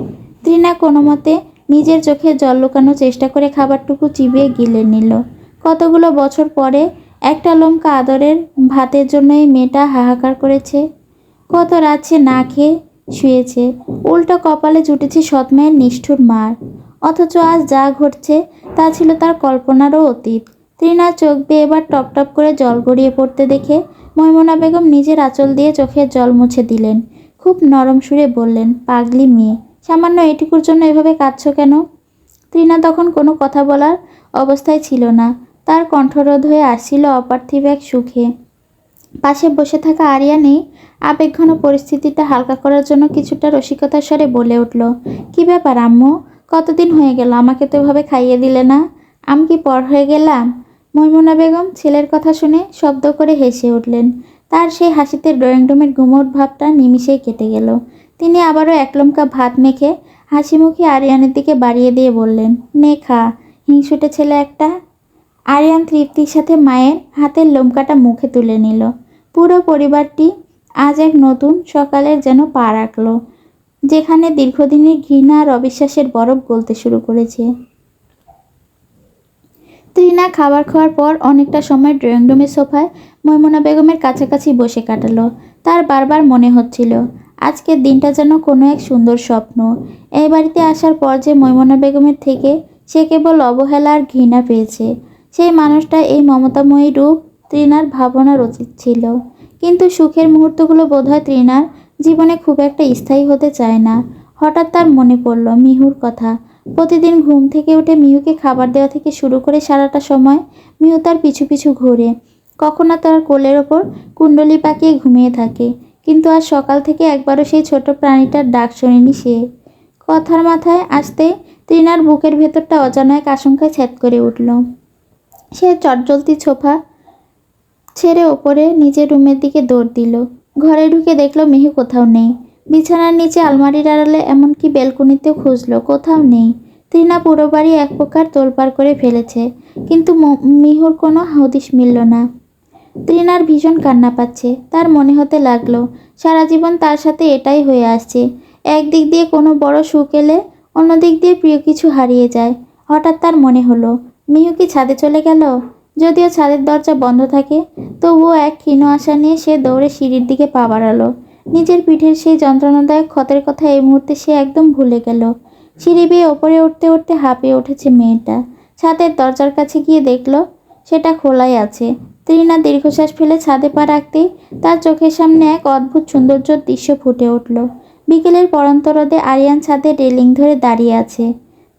তৃণা কোনো মতে নিজের চোখে জল লুকানোর চেষ্টা করে খাবারটুকু চিবিয়ে গিলে নিল। কতগুলো বছর পরে একটা লম্কা আদরের ভাতের জন্য এই মেয়েটা হাহাকার করেছে। কত রাত সে না খেয়ে শুয়েছে, উল্টো কপালে জুটেছে সৎমায়ের নিষ্ঠুর মার। অথচ আজ যা ঘটছে তা ছিল তার কল্পনারও অতীত। তৃণার চোখ বেয়ে এবার টপ টপ করে জল গড়িয়ে পড়তে দেখে ময়মুনা বেগম নিজের আঁচল দিয়ে চোখের জল মুছে দিলেন। খুব নরম সুরে বললেন, পাগলি মেয়ে, সামান্য এটুকুর জন্য এভাবে কাঁদছ কেন? তৃণা তখন কোনো কথা বলার অবস্থায় ছিল না। তার কণ্ঠরোধ হয়ে আসছিল অপার্থিব এক সুখে। পাশে বসে থাকা আরিয়ানি আবেগঘন পরিস্থিতিটা হালকা করার জন্য কিছুটা রসিকতার স্বরে বলে উঠল, কি ব্যাপার আম্মু, কতদিন হয়ে গেল, আমাকে তো এভাবে খাইয়ে দিলে না? আমি কি পর হয়ে গেলাম? ময়মুনা বেগম ছেলের কথা শুনে শব্দ করে হেসে উঠলেন। তার সেই হাসিতে ড্রয়িং রুমের গুমোট ভাবটা নিমিষেই কেটে গেল। তিনি আবারও এক লম্কা ভাত মেখে হাসিমুখে আরিয়ানের দিকে বাড়িয়ে দিয়ে বললেন, নে খা, হিংসুটে ছেলে একটা। আরিয়ান তৃপ্তির সাথে মায়ের হাতের লোমকাটা মুখে তুলে নিল। পুরো পরিবারটি আজ এক নতুন সকালের যেন পা রাখল, যেখানে দীর্ঘদিনের ঘৃণা আর অবিশ্বাসের বরফ গলতে শুরু করেছে। তৃণা খাবার খাওয়ার পর অনেকটা সময় ড্রয়িং রুমের সোফায় ময়মুনা বেগমের কাছাকাছি বসে কাটালো। তার বারবার মনে হচ্ছিল আজকের দিনটা যেন কোনো এক সুন্দর স্বপ্ন। এই বাড়িতে আসার পর যে ময়মুনা বেগমের থেকে সে কেবল অবহেলা আর ঘৃণা পেয়েছে, সেই মানুষটা এই মমতাময়ী রূপ তৃণার ভাবনার উচিত ছিল। কিন্তু সুখের মুহূর্তগুলো বোধহয় তৃণার জীবনে খুব একটা স্থায়ী হতে চায় না। হঠাৎ তার মনে পড়ল মিহুর কথা। প্রতিদিন ঘুম থেকে উঠে মিহুকে খাবার দেওয়া থেকে শুরু করে সারাটা সময় মিহু তার পিছু পিছু ঘুরে, কখনো তার কোলের ওপর কুণ্ডলি পাকিয়ে ঘুমিয়ে থাকে। কিন্তু আজ সকাল থেকে একবারও সেই ছোট প্রাণীটার ডাক শোনেনি সে। কথার মাথায় আসতেই তৃণার বুকের ভেতরটা অজানা এক আশঙ্কায় ছ্যাদ করে উঠল। সে চটজলদি সোফা ছেড়ে ওপরে নিজের রুমের দিকে দৌড় দিল। ঘরে ঢুকে দেখলো মিহু কোথাও নেই। বিছানার নিচে, আলমারির আড়ালে, এমনকি বেলকনিতেও খুঁজলো, কোথাও নেই। তৃণা পুরো বাড়ি এক প্রকার তোলপাড় করে ফেলেছে, কিন্তু মিহুর কোনো হদিশ মিলল না। তৃণার ভীষণ কান্না পাচ্ছে। তার মনে হতে লাগলো সারা জীবন তার সাথে এটাই হয়ে আসছে। একদিক দিয়ে কোনো বড় সুখ এলে অন্য দিক দিয়ে প্রিয় কিছু হারিয়ে যায়। হঠাৎ তার মনে হলো মিহু কি ছাদে চলে গেল? যদিও ছাদের দরজা বন্ধ থাকে, তবুও এক ক্ষীণ আশা নিয়ে সে দৌড়ে সিঁড়ির দিকে পা বাড়ালো। নিজের পিঠের সেই যন্ত্রণাদায়ক ক্ষতের কথা এই মুহূর্তে সে একদম ভুলে গেল। সিঁড়ি বেয়ে ওপরে উঠতে উঠতে হাঁপিয়ে উঠেছে মেয়েটা। ছাদের দরজার কাছে গিয়ে দেখল সেটা খোলাই আছে। তৃণা দীর্ঘশ্বাস ফেলে ছাদে পা রাখতেই তার চোখের সামনে এক অদ্ভুত সৌন্দর্যের দৃশ্য ফুটে উঠল। বিকেলের পড়ন্ত রোদে আরিয়ান ছাদে রেলিং ধরে দাঁড়িয়ে আছে।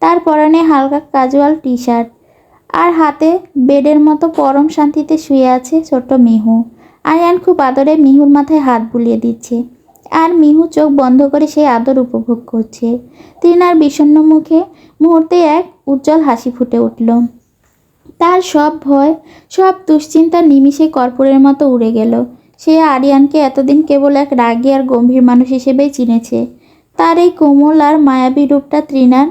তার পরনে হালকা ক্যাজুয়াল টি শার্ট, আর হাতে বেডের মতো পরম শান্তিতে শুয়ে আছে ছোট্ট মিহু। আরিয়ান খুব আদরে মিহুর মাথায় হাত বুলিয়ে দিচ্ছে, আর মিহু চোখ বন্ধ করে সেই আদর উপভোগ করছে। তৃণার বিষণ্ণ মুখে মুহূর্তে এক উজ্জ্বল হাসি ফুটে উঠল। তার সব ভয়, সব দুশ্চিন্তা নিমিষে কর্পূরের মতো উড়ে গেল। সে আরিয়ানকে এতদিন কেবল এক রাগী আর গম্ভীর মানুষ হিসেবেই চিনেছে। তার এই কোমল আর মায়াবী রূপটা তৃণার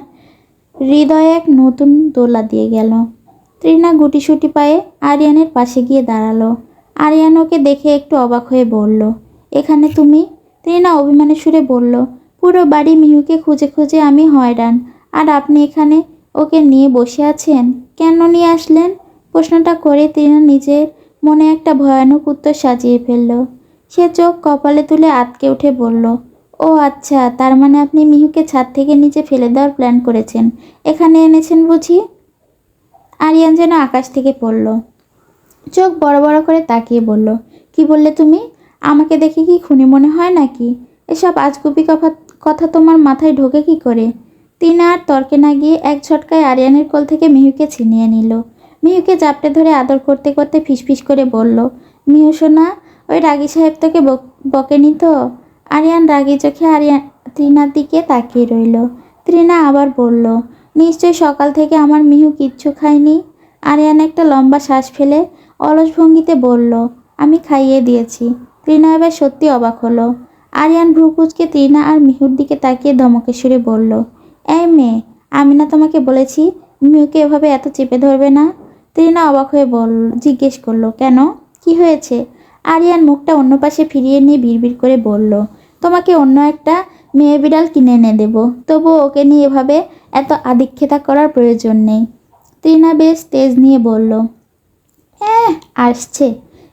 হৃদয়ে এক নতুন দোলা দিয়ে গেল। তৃণা গুটিসুটি পায়ে আরিয়ানের পাশে গিয়ে দাঁড়ালো। আরিয়ান ওকে দেখে একটু অবাক হয়ে বলল, এখানে তুমি? তৃণা অভিমানের সুরে বলল, পুরো বাড়ি মিহুকে খুঁজে খুঁজে আমি হয়রান, আর আপনি এখানে ওকে নিয়ে বসে আছেন। কেন নিয়ে আসলেন? প্রশ্নটা করে তৃণা নিজের মনে একটা ভয়ানক উত্তর সাজিয়ে ফেলল। সে চোখ কপালে তুলে আঁতকে উঠে বলল, ও আচ্ছা, তার মানে আপনি মিহুকে ছাদ থেকে নিচে ফেলে দেওয়ার প্ল্যান করেছেন, এখানে এনেছেন বুঝি? আরিয়ান যেন আকাশ থেকে পড়ল। চোখ বড় বড় করে তাকিয়ে বলল, কি বললে তুমি? আমাকে দেখে কি খুনি মনে হয় নাকি? এসব আজগুবি কথা তোমার মাথায় ঢোকে কি করে? তিনা আর তর্কে না গিয়ে এক ঝটকায় আরিয়ানের কোল থেকে মিহুকে ছিনিয়ে নিল। মিহুকে জাপটে ধরে আদর করতে করতে ফিসফিস করে বলল, মিহু সোনা, ওই রাগী সাহেব তোকে বকেনি তো? আরিয়ান রাগী চোখে তৃণার দিকে তাকিয়ে রইল। তৃণা আবার বলল, নিশ্চয় সকাল থেকে আমার মিহু কিচ্ছু খায়নি। আরিয়ান একটা লম্বা শ্বাস ফেলে অলস ভঙ্গিতে বলল, আমি খাইয়ে দিয়েছি। তৃণা এবার সত্যি অবাক হলো। আরিয়ান ভ্রু কুঁচকে তৃণা আর মিহুর দিকে তাকিয়ে ধমকে সুরে বলল, এই মেয়ে, আমি না তোমাকে বলেছি মিহুকে এভাবে এত চেপে ধরবে না? তৃণা অবাক হয়ে জিজ্ঞেস করলো, কেন, কি হয়েছে? আরিয়ান মুখটা অন্য পাশে ফিরিয়ে নিয়ে বিড়বিড় করে বলল, তোমাকে অন্য একটা মেয়ে বিড়াল কিনে এনে দেবো, তবু ওকে নিয়ে এভাবে এত আদিক্ষেতা করার প্রয়োজন নেই। তৃণা বেশ তেজ নিয়ে বলল, হ্যাঁ, আসছে।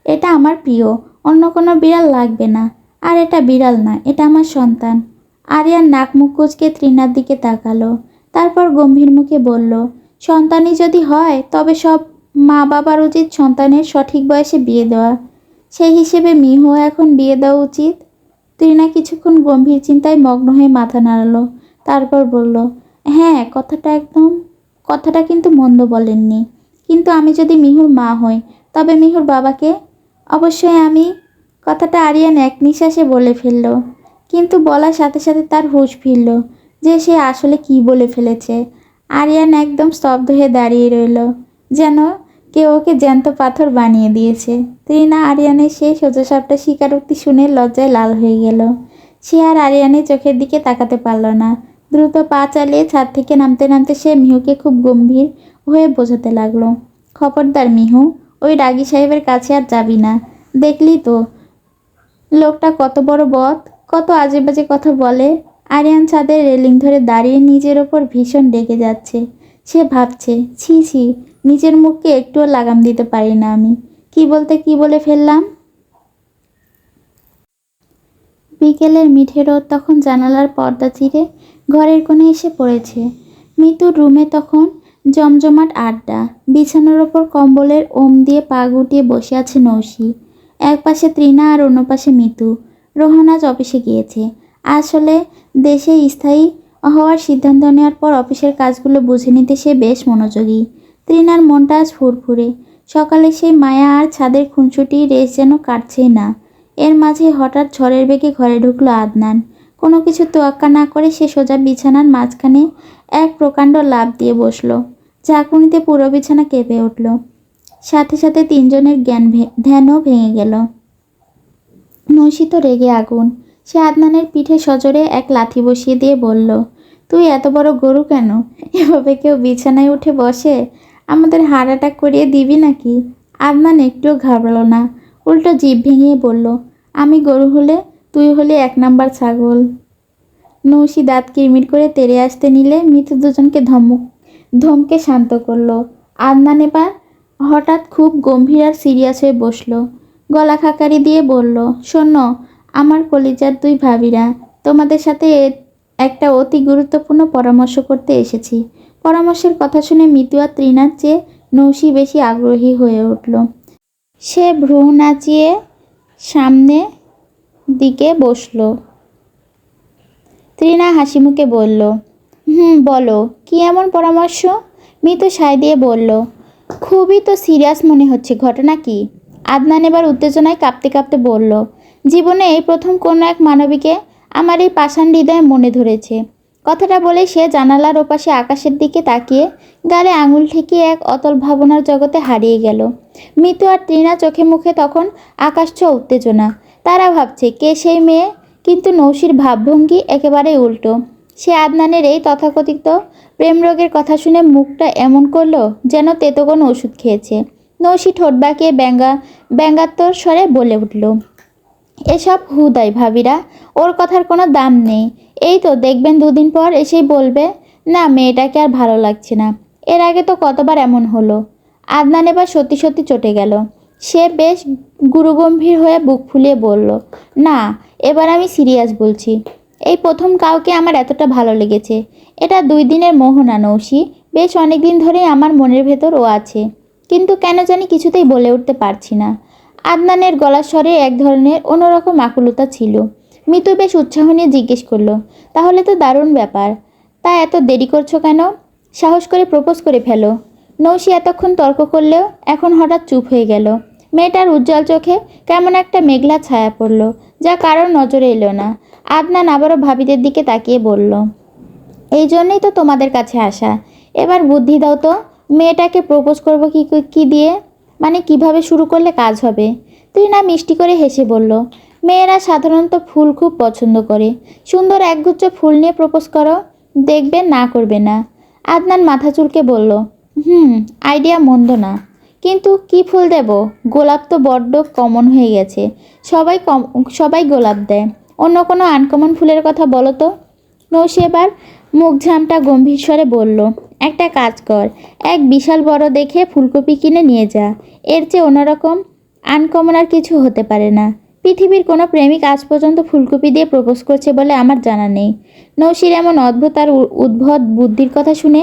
এটা আমার প্রিয়, অন্য কোনো বিড়াল লাগবে না। আর এটা বিড়াল না, এটা আমার সন্তান। আরিয়ান নাক মুখ কুঁচকে তৃণার দিকে তাকালো, তারপর গম্ভীর মুখে বলল, সন্তানই যদি হয় তবে সব মা বাবার উচিত সন্তানের সঠিক বয়সে বিয়ে দেওয়া। সেই হিসেবে মিহু এখন বিয়ে দেওয়া উচিত। তৃণা কিছুক্ষণ গম্ভীর চিন্তায় মগ্ন হয়ে মাথা নাড়ালো, তারপর বলল, হ্যাঁ, কথাটা কিন্তু মন্দ বলেননি। কিন্তু আমি যদি মিহুর মা হই, তবে মিহুর বাবাকে? অবশ্যই আমি। কথাটা আরিয়ান এক নিঃশ্বাসে বলে ফেলল, কিন্তু বলার সাথে সাথে তার হুঁশ ফিরল যে সে আসলে কি বলে ফেলেছে। আরিয়ান একদম স্তব্ধ হয়ে দাঁড়িয়ে রইল, যেন কেউ ওকে জ্যান্ত পাথর বানিয়ে দিয়েছে। তৃণা আরিয়ানের সেই সোজাসাপটা স্বীকারোক্তি শুনে লজ্জায় লাল হয়ে গেল। সে আর আরিয়ানের চোখের দিকে তাকাতে পারল না। দ্রুত পা চালিয়ে ছাদ থেকে নামতে নামতে সে মিহুকে খুব গম্ভীর হয়ে বোঝাতে লাগলো, খবরদার মিহু, ওই রাগী সাহেবের কাছে আর যাবি না। দেখলি তো লোকটা কত বড় বদ, কত আজে বাজে কথা বলে। আরিয়ান ছাদের রেলিং ধরে দাঁড়িয়ে নিজের ওপর ভীষণ রেগে যাচ্ছে। সে ভাবছে, ছি ছি, নিজের মুখকে একটুও লাগাম দিতে পারি না আমি। কি বলতে কি বলে ফেললাম। বিকেলের মিঠে রোদ তখন জানালার পর্দা চিরে ঘরের কোণে এসে পড়েছে। মিতুর রুমে তখন জমজমাট আড্ডা। বিছানার ওপর কম্বলের ওম দিয়ে পা গুটিয়ে বসে আছে নৌশি। এক পাশে তৃণা আর অন্য পাশে মিতু। রোহান আজ অফিসে গিয়েছে। আসলে দেশে স্থায়ী হওয়ার সিদ্ধান্ত নেওয়ার পর অফিসের কাজগুলো বুঝে নিতে সে বেশ মনোযোগী। তৃণার মনটা আজ ফুরফুরে। সকালে সেই মায়া আর ছাদের খুনসুটি রেশ যেন কাটছেই না। এর মাঝে হঠাৎ ঝড়ের বেগে ঘরে ঢুকলো আদনান। কোনো কিছু তোয়াক্কা না করে সে সোজা বিছানার মাঝখানে এক প্রকাণ্ড লাফ দিয়ে বসল। ঝাঁকুনিতে পুরো বিছানা কেঁপে উঠল। সাথে সাথে তিনজনের ধ্যানও ভেঙে গেল। নৈশি তো রেগে আগুন। সে আদনানের পিঠে সজোরে এক লাথি বসিয়ে দিয়ে বলল, তুই এত বড় গরু কেন? এভাবে কেউ বিছানায় উঠে বসে? আমাদের হার্ট অ্যাটাক করিয়ে দিবি নাকি? আদনান একটুও ঘাবড়ালো না, উল্টো জিভ ভেঙিয়ে বলল, আমি গরু হলে তুই হলি 1 নাম্বার ছাগল। নৌশি দাঁত কিরমির করে তেড়ে আসতে নিলে মিতু দুজনকে ধমকে শান্ত করলো। আদনান এবার হঠাৎ খুব গম্ভীর আর সিরিয়াস হয়ে বসলো। গলা খাকারি দিয়ে বলল, শোনো আমার কলিজার দুই ভাবিরা, তোমাদের সাথে একটা অতি গুরুত্বপূর্ণ পরামর্শ করতে এসেছি। পরামর্শের কথা শুনে মিতু আর তৃণার চেয়ে নৌশি বেশি আগ্রহী হয়ে উঠল। সে ভ্রু নাচিয়ে সামনে দিকে বসল। তৃণা হাসি মুখে বলল, বলো, কি এমন পরামর্শ? মিতু সায় দিয়ে বলল, খুবই তো সিরিয়াস মনে হচ্ছে, ঘটনা কি? আদনান এবার উত্তেজনায় কাঁপতে কাঁপতে বলল, জীবনে এই প্রথম কোনো এক মানবীকে আমার এই পাষাণ হৃদয়ে মনে ধরেছে। কথাটা বলে সে জানালার ওপাশে আকাশের দিকে তাকিয়ে গালে আঙুল ঠেকিয়ে এক অতল ভাবনার জগতে হারিয়ে গেল। মিতু আর তৃণা চোখে মুখে তখন আকাশছোঁয়া উত্তেজনা। তারা ভাবছে কে সেই মেয়ে, কিন্তু নৌশির ভাবভঙ্গি একেবারেই উল্টো। সে আদনানের এই তথাকথিত প্রেম রোগের কথা শুনে মুখটা এমন করলো যেন তেতো কোনো ওষুধ খেয়েছে। নৌশি ঠোঁট বাঁকিয়ে ব্যঙ্গাত্মক স্বরে বলে উঠল, এসব হুদাই ভাবিরা, ওর কথার কোনো দাম নেই। এই তো দেখবেন 2 দিন পর এসেই বলবে, না মেয়েটাকে আর ভালো লাগছে না। এর আগে তো কতবার এমন হলো। আদনান এবার সত্যি সত্যি চটে গেল। সে বেশ গুরুগম্ভীর হয়ে বুক ফুলিয়ে বলল, না, এবার আমি সিরিয়াস বলছি। এই প্রথম কাউকে আমার এতটা ভালো লেগেছে। এটা 2 দিনের মোহনা নৌশি, বেশ অনেক দিন ধরেই আমার মনের ভেতর ও আছে, কিন্তু কেন জানি কিছুতেই বলে উঠতে পারছি না। আদনানের গলার স্বরে এক ধরনের অন্যরকম আকুলতা ছিল। মিতু বেশ উৎসাহ নিয়ে জিজ্ঞেস করলো, তাহলে তো দারুণ ব্যাপার। তা এত দেরি করছো কেন? সাহস করে প্রপোজ করে ফেলো। নৌশি এতক্ষণ তর্ক করলেও এখন হঠাৎ চুপ হয়ে গেল। মেয়েটার উজ্জ্বল চোখে কেমন একটা মেঘলা ছায়া পড়ল, যা কারোর নজরে এলো না। আদনান আবারও ভাবিদের দিকে তাকিয়ে বলল, এই জন্যই তো তোমাদের কাছে আসা। এবার বুদ্ধি দাও তো, মেয়েটাকে প্রপোজ করবো কি দিয়ে, মানে কিভাবে শুরু করলে কাজ হবে? তৃণা মিষ্টি করে হেসে বলল, মেয়েরা সাধারণত ফুল খুব পছন্দ করে। সুন্দর একগুচ্ছ ফুল নিয়ে প্রপোজ করো, দেখবে না করবে না। আদনান মাথা চুলকে বলল, আইডিয়া মন্দ না, কিন্তু কি ফুল দেব? গোলাপ তো বড্ড কমন হয়ে গেছে। সবাই গোলাপ দেয়। অন্য কোনো আনকমন ফুলের কথা বলো তো। নৌশি এবার মুখ ঝামটা গম্ভীর স্বরে বলল, একটা কাজ কর, এক বিশাল বড় দেখে ফুলকপি কিনে নিয়ে যা। এর চেয়ে অন্যরকম আনকমন আর কিছু হতে পারে না। পৃথিবীর কোনো প্রেমিক আজ পর্যন্ত ফুলকপি দিয়ে প্রপোজ করছে বলে আমার জানা নেই। নৌশির এমন অদ্ভুত আর উদ্ভট বুদ্ধির কথা শুনে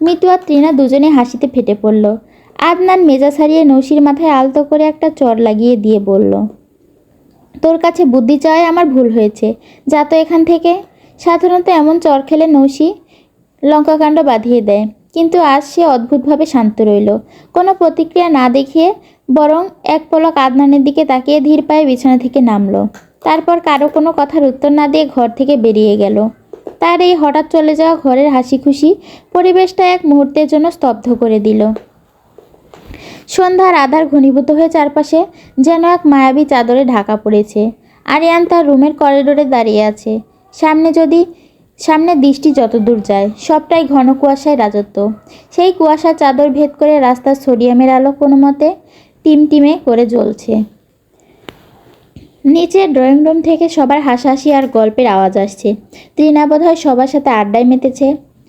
মিতু আর তৃণা দুজনে হাসিতে ফেটে পড়ল। আদনান মেজাজ হারিয়ে নৌশির মাথায় আলতো করে একটা চড় লাগিয়ে দিয়ে বলল, তোর কাছে বুদ্ধি চাওয়ায় আমার ভুল হয়েছে, যা তো এখান থেকে। সাধারণত এমন চর খেলে নৌশি লঙ্কাকাণ্ড বাঁধিয়ে দেয়, কিন্তু আজ সে অদ্ভুতভাবে শান্ত রইল। কোনো প্রতিক্রিয়া না দেখিয়ে বরং এক পলক আদনানের দিকে তাকিয়ে ধীর পায়ে বিছানা থেকে নামলো। তারপর কারো কোনো কথার উত্তর না দিয়ে ঘর থেকে বেরিয়ে গেল। তার এই হঠাৎ চলে যাওয়া ঘরের হাসি খুশি পরিবেশটা এক মুহূর্তের জন্য স্তব্ধ করে দিল। সন্ধ্যার আধার ঘনীভূত হয়ে চারপাশে যেন এক মায়াবী চাদরে ঢাকা পড়েছে। আরিয়ান তার রুমের করিডোরে দাঁড়িয়ে আছে। সামনে দৃষ্টি যতদূর যায় সবটাই ঘন কুয়াশায় রাজত্ব। সেই কুয়াশার চাদর ভেদ করে রাস্তার সোডিয়ামের আলো কোনো মতে টিমটিমে করে জ্বলছে। নিচের ড্রয়িং রুম থেকে সবার হাসাহাসি আর গল্পের আওয়াজ আসছে। তৃণা বোধহয় সবার সাথে আড্ডায় মেতেছে।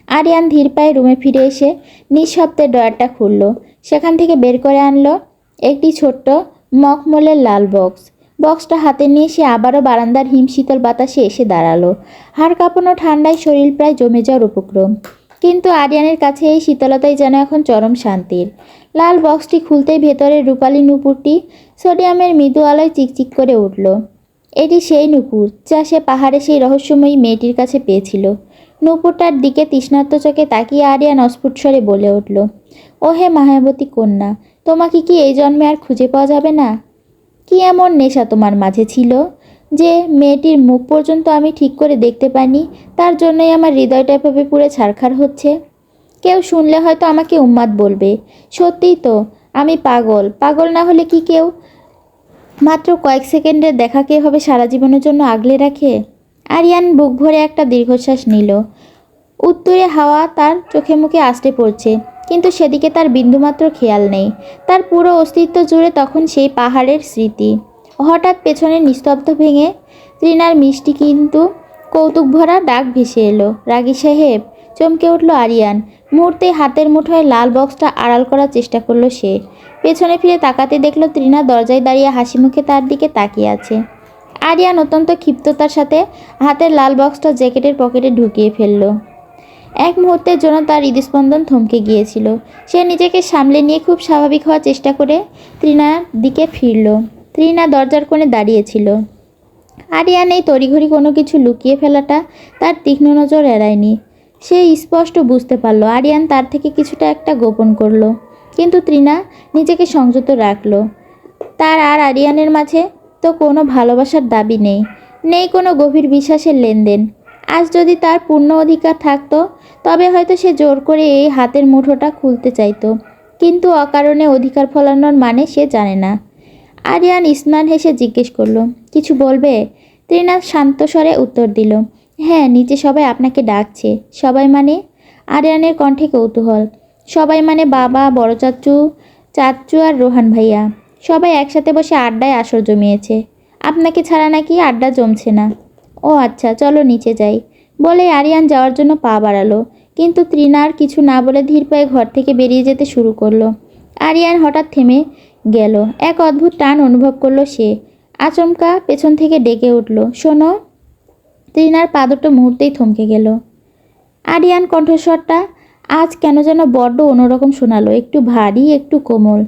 আরিয়ান ধীর পায়ে রুমে ফিরে এসে নিঃশব্দে ড্রয়ারটা খুলল। সেখান থেকে বের করে আনলো একটি ছোট্ট মখমলের লাল বক্স। বক্সটা হাতে নিয়ে সে আবারও বারান্দার হিমশীতল বাতাসে এসে দাঁড়ালো। হাড় কাঁপানো ঠান্ডায় শরীর প্রায় জমে যাওয়ার উপক্রম, কিন্তু আরিয়ানের কাছে এই শীতলতাই যেন এখন চরম শান্তির। লাল বক্সটি খুলতেই ভেতরের রূপালী নূপুরটি সোডিয়ামের মৃদু আলোয় চিকচিক করে উঠল। এটি সেই নূপুর যা সে পাহাড়ে সেই রহস্যময়ী মেয়েটির কাছে পেয়েছিল। নূপুরটার দিকে তৃষ্ণার্ত চোখে তাকিয়ে আরিয়ান অস্ফুট স্বরে বলে উঠল, ও হে মায়াবতী কন্যা, তোমাকে কি এই জন্মে আর খুঁজে পাওয়া যাবে না? কি এমন নেশা তোমার মাঝে ছিল যে মেয়েটির মুখ পর্যন্ত আমি ঠিক করে দেখতে পাইনি? তার জন্যই আমার হৃদয়টা এভাবে পুড়ে ছারখার হচ্ছে। কেউ শুনলে হয়তো আমাকে উন্মাদ বলবে। সত্যিই তো, আমি পাগল। পাগল না হলে কি কেউ মাত্র কয়েক সেকেন্ডের দেখাকে এভাবে সারা জীবনের জন্য আগলে রাখে? আরিয়ান বুক ভরে একটা দীর্ঘশ্বাস নিল। উত্তুরে হাওয়া তার চোখে মুখে আছড়ে পড়ছে, কিন্তু সেদিকে তার বিন্দুমাত্র খেয়াল নেই। তার পুরো অস্তিত্ব জুড়ে তখন সেই পাহাড়ের স্মৃতি। হঠাৎ পেছনের নিস্তব্ধ ভেঙে তৃণার মিষ্টি কিন্তু কৌতুক ভরা ডাক ভেসে এলো, রাগী সাহেব। চমকে উঠল আরিয়ান। মুহূর্তে হাতের মুঠোয় লাল বক্সটা আড়াল করার চেষ্টা করলো সে। পেছনে ফিরে তাকাতে দেখলো তৃণা দরজায় দাঁড়িয়ে হাসি মুখে তার দিকে তাকিয়ে আছে। আরিয়ান অত্যন্ত ক্ষিপ্ততার সাথে হাতের লাল বক্সটা জ্যাকেটের পকেটে ঢুকিয়ে ফেলল। এক মুহূর্তের জন্য তার হৃদস্পন্দন থমকে গিয়েছিল। সে নিজেকে সামলে নিয়ে খুব স্বাভাবিক হওয়ার চেষ্টা করে তৃণার দিকে ফিরল। তৃণা দরজার কোণে দাঁড়িয়েছিল। আরিয়ান এই তড়িঘড়ি কোনো কিছু লুকিয়ে ফেলাটা তার তীক্ষ্ণ নজর এড়ায়নি। সে স্পষ্ট বুঝতে পারল আরিয়ান তার থেকে কিছুটা একটা গোপন করলো, কিন্তু তৃণা নিজেকে সংযত রাখলো। তার আর আরিয়ানের মাঝে তো কোনো ভালোবাসার দাবি নেই, নেই কোনো গভীর বিশ্বাসের লেনদেন। আজ যদি তার পূর্ণ অধিকার থাকতো তবে হয়তো সে জোর করে এই হাতের মুঠোটা খুলতে চাইতো, কিন্তু অকারণে অধিকার ফলানোর মানে সে জানে না। আরিয়ান স্নান হেসে জিজ্ঞেস করলো, কিছু বলবে? তৃণা শান্ত স্বরে উত্তর দিল, হ্যাঁ, নিচে সবাই আপনাকে ডাকছে। সবাই মানে? আরিয়ানের কণ্ঠে কৌতূহল। সবাই মানে বাবা, বড় চাচু, চাচু আর রোহান ভাইয়া। সবাই একসাথে বসে আড্ডায় আসর জমিয়েছে। আপনাকে ছাড়া নাকি আড্ডা জমছে না। ও আচ্ছা, চলো নিচে যাই। বলে আরিয়ান যাওয়ার জন্য পা বাড়ালো, কিন্তু তৃণা আর কিছু না বলে ধীর পায়ে ঘর থেকে বেরিয়ে যেতে শুরু করলো। আরিয়ান হঠাৎ থেমে গেল। এক অদ্ভুত টান অনুভব করলো সে। আচমকা পেছন থেকে ডেকে উঠল, শোনো। তৃণার পা দুটো মুহূর্তেই থমকে গেল। আরিয়ান কণ্ঠস্বরটা আজ কেন যেন বড্ড অন্যরকম শোনালো, একটু ভারী, একটু কোমল।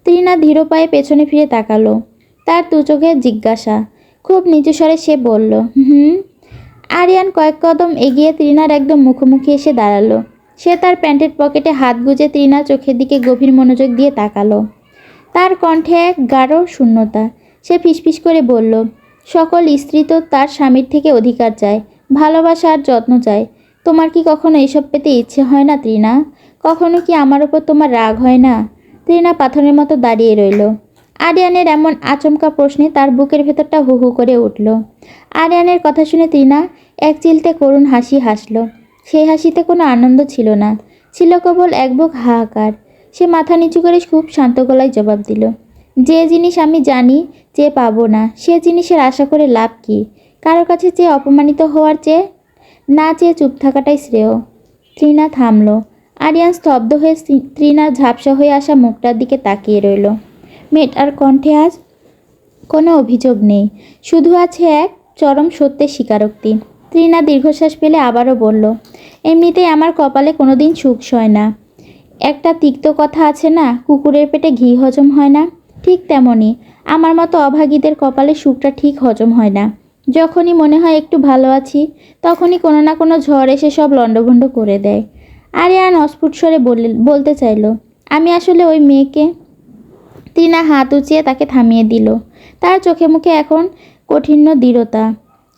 তৃণা ধীর পায়ে পেছনে ফিরে তাকালো। তার দু চোখে জিজ্ঞাসা। খুব নিচু স্বরে সে বলল, হুম। আরিয়ান কয়েক কদম এগিয়ে তৃণার একদম মুখোমুখি এসে দাঁড়ালো। সে তার প্যান্টের পকেটে হাত গুজে তৃণার চোখের দিকে গভীর মনোযোগ দিয়ে তাকালো। তার কণ্ঠে এক গাঢ় শূন্যতা। সে ফিসফিস করে বলল, সকল স্ত্রী তো তার স্বামীর থেকে অধিকার চায়, ভালোবাসা আর যত্ন চায়। তোমার কি কখনো এসব পেতে ইচ্ছে হয় না তৃণা? কখনো কি আমার ওপর তোমার রাগ হয় না? তৃণা পাথরের মতো দাঁড়িয়ে রইল। আরিয়ানের এমন আচমকা প্রশ্নে তার বুকের ভেতরটা হু হু করে উঠল। আরিয়ানের কথা শুনে তৃণা এক চিলতে করুণ হাসি হাসল। সেই হাসিতে কোনো আনন্দ ছিল না, ছিল কেবল এক বুক হাহাকার। সে মাথা নিচু করে খুব শান্ত গলায় জবাব দিল, যে জিনিস আমি জানি যে পাবো না, সে জিনিসের আশা করে লাভ কি? কারো কাছে চেয়ে অপমানিত হওয়ার চেয়ে না চেয়ে চুপ থাকাটাই শ্রেয়। তৃণা থামল। আরিয়ান স্তব্ধ হয়ে তৃণার ঝাপসা হয়ে আসা মুখটার দিকে তাকিয়ে রইল। মেয়েটার কণ্ঠে আজ কোনো অভিযোগ নেই, শুধু আছে এক চরম সত্যের স্বীকারোক্তি। তৃণা দীর্ঘশ্বাস ফেলে আবারও বলল, এমনিতেই আমার কপালে কোনোদিন সুখ সয় না। একটা তিক্ত কথা আছে না, কুকুরের পেটে ঘি হজম হয় না, ঠিক তেমনই আমার মতো অভাগীদের কপালে সুখটা ঠিক হজম হয় না। যখনই মনে হয় একটু ভালো আছি, তখনই কোনো না কোনো ঝড় এসে সব লণ্ডভণ্ড করে দেয়। আরিয়ান অস্ফুট স্বরে বলতে চাইল, আমি আসলে ওই মেয়েকে। তৃণা হাত উঁচিয়ে তাকে থামিয়ে দিল। তার চোখে মুখে এখন কঠিন্য দৃঢ়তা।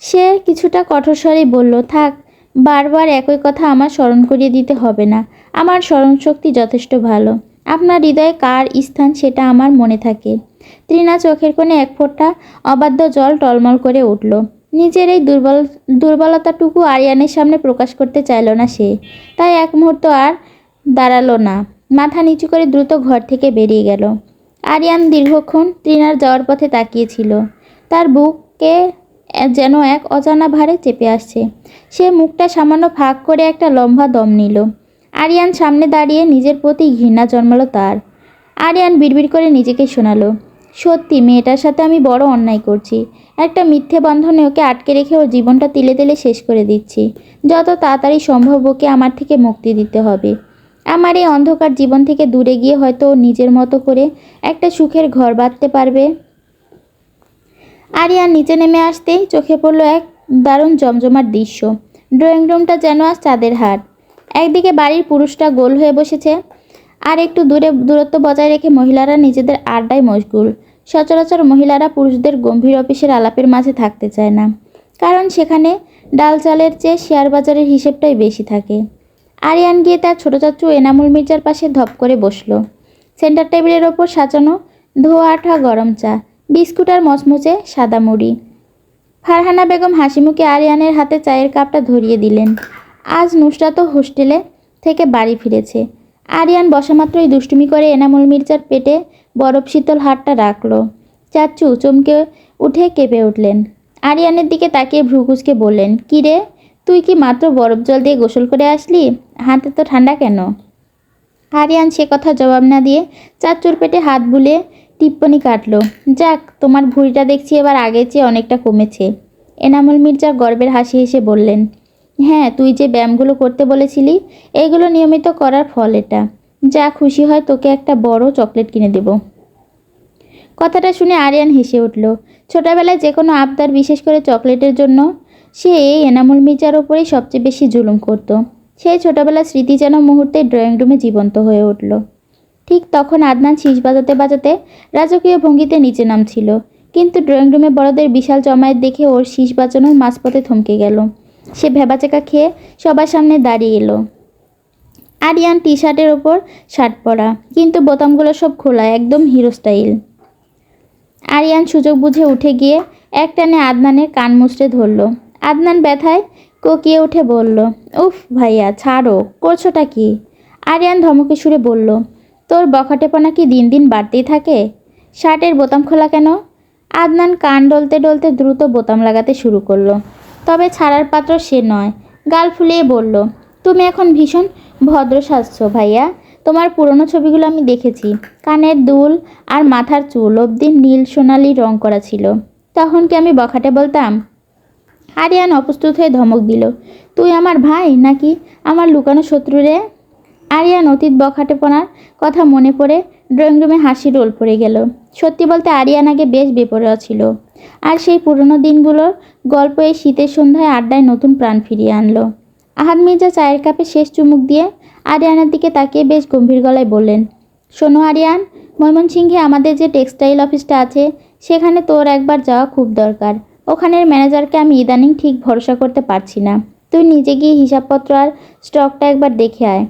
সে কিছুটা কঠোর স্বরেই বলল, থাক, বারবার একই কথা আমার স্মরণ করিয়ে দিতে হবে না। আমার স্মরণশক্তি যথেষ্ট ভালো। আপনার হৃদয়ে কার স্থান সেটা আমার মনে থাকে। তৃণা চোখের কোণে এক ফোঁটা অবাধ্য জল টলমল করে উঠল। নিজের এই দুর্বলতাটুকু আরিয়ানের সামনে প্রকাশ করতে চাইল না সে। তাই এক মুহূর্ত আর দাঁড়ালো না, মাথা নিচু করে দ্রুত ঘর থেকে বেরিয়ে গেল। আরিয়ান দীর্ঘক্ষণ তৃণার যাওয়ার পথে তাকিয়েছিল। তার বুকে যেন এক অজানা ভারে চেপে আসছে। সে মুখটা সামান্য ফাঁক করে একটা লম্বা দম নিল। আরিয়ান সামনে দাঁড়িয়ে নিজের প্রতি ঘৃণা জন্মালো তার। আরিয়ান বিড়বিড় করে নিজেকে শোনালো, সত্যি মেয়েটার সাথে আমি বড় অন্যায় করছি। একটা মিথ্যে বন্ধনে ওকে আটকে রেখে ওর জীবনটা তিলে তিলে শেষ করে দিচ্ছি। যত তাড়াতাড়ি সম্ভব ওকে আমার থেকে মুক্তি দিতে হবে। আমার এই অন্ধকার জীবন থেকে দূরে গিয়ে হয়তো ও নিজের মতো করে একটা সুখের ঘর বাঁধতে পারবে। আরিয়ান নিচে নেমে আসতেই চোখে পড়ল এক দারুণ জমজমাট দৃশ্য। ড্রয়িং রুমটা যেন আজ চাঁদের হাট। একদিকে বাড়ির পুরুষরা গোল হয়ে বসেছে, আর একটু দূরত্ব বজায় রেখে মহিলারা নিজেদের আড্ডায় মশগুল। সচরাচর মহিলারা পুরুষদের গম্ভীর অফিসের আলাপের মাঝে থাকতে চায় না, কারণ সেখানে ডাল চালের চেয়ে শেয়ার বাজারের হিসেবটাই বেশি থাকে। আরিয়ান গিয়ে তার ছোটো চাচু এনামুল মির্জার পাশে ধপ করে বসল। সেন্টার টেবিলের ওপর সাজানো ধোয়া আঠা গরম চা, বিস্কুট আর মচমচে সাদা মুড়ি। ফারহানা বেগম হাসিমুখে আরিয়ানের হাতে চায়ের কাপটা ধরিয়ে দিলেন। আজ নুসরাতও হোস্টেলে থেকে বাড়ি ফিরেছে। আরিয়ান বসামাত্রই দুষ্টুমি করে এনামুল মির্জার পেটে বরফ শীতল হাতটা রাখল। চাচু চমকে উঠে কেঁপে উঠলেন। আরিয়ানের দিকে তাকিয়ে ভ্রু কুঁচকে বললেন, কী রে, তুই কি মাত্র বরফ জল দিয়ে গোসল করে আসলি? হাতে তো ঠান্ডা কেন? আরিয়ান সে কথা জবাব না দিয়ে চাচুর পেটে হাত বুলিয়ে টিপ্পনি কাটল। যাক, তোমার ভুঁড়িটা দেখছি এবার আগের চেয়ে অনেকটা কমেছে। এনামুল মির্জা গর্বের হাসি হেসে বললেন, হ্যাঁ, তুই যে ব্যায়ামগুলো করতে বলেছিলি, এগুলো নিয়মিত করার ফল এটা। যা খুশি হয় তোকে একটা বড় চকলেট কিনে দেব। কথাটা শুনে আরিয়ান হেসে উঠল। ছোটবেলায় যে কোনো আবদার, বিশেষ করে চকলেটের জন্য, সে এই এনামুল মির্জার ওপরেই সবচেয়ে বেশি জুলুম করত। সেই ছোটবেলার স্মৃতি যেন মুহূর্তে ড্রয়িং রুমে জীবন্ত হয়ে উঠল। ঠিক তখন আদনান শীষ বাজাতে বাজাতে রাজকীয় ভঙ্গিতে নিচে নামছিল, কিন্তু ড্রয়িং রুমে বড়দের বিশাল জমায়েত দেখে ওর শীষ বাজানোর মাঝপথে থমকে গেল। সে ভেবাচেকা খেয়ে সবার সামনে দাঁড়িয়ে এলো। আরিয়ান টি শার্টের ওপর শার্ট পরা, কিন্তু বোতামগুলো সব খোলা, একদম হিরো স্টাইল। আরিয়ান সুযোগ বুঝে উঠে গিয়ে একটানে আদনানের কান মুচড়ে ধরল। আদনান ব্যথায় কোকিয়ে উঠে বলল, উফ ভাইয়া, ছাড়ো, করছোটা কি? আরিয়ান ধমকে সুরে বলল, তোর বখাটেপনা কি দিন দিন বাড়তেই থাকে? শার্টের বোতাম খোলা কেন? আদনান কান ডলতে ডলতে দ্রুত বোতাম লাগাতে শুরু করলো। তবে ছাড়ার পাত্র সে নয়। গাল ফুলিয়ে বলল, তুমি এখন ভীষণ ভদ্র সাজছ ভাইয়া। তোমার পুরনো ছবিগুলো আমি দেখেছি। কানের দুল আর মাথার চুল অবধি নীল সোনালি রং করা ছিল। তখন কি আমি বখাটে বলতাম? আরিয়ান অপ্রস্তুত হয়ে ধমক দিল, তুই আমার ভাই নাকি আমার লুকানো শত্রু রে? আরিয়ান অতীত বখাটেপনার কথা মনে পড়ে ড্রয়িং রুমে হাসি রোল পড়ে গেল। সত্যি বলতে আরিয়ান আগে বেশ বেপরোয়া ছিল, আর সেই পুরনো দিনগুলোর গল্প এই শীতের সন্ধ্যায় আড্ডায় নতুন প্রাণ ফিরিয়ে আনলো। আহাদ মির্জা চায়ের কাপে শেষ চুমুক দিয়ে আরিয়ানের দিকে তাকিয়ে বেশ গম্ভীর গলায় বললেন, শোনো আরিয়ান, ময়মনসিংহে আমাদের যে টেক্সটাইল অফিসটা আছে, সেখানে তোর একবার যাওয়া খুব দরকার। ওখানের ম্যানেজারকে আমি ইদানিং ঠিক ভরসা করতে পারছি না। তুই নিজে গিয়ে হিসাবপত্র আর স্টকটা একবার দেখে আয়।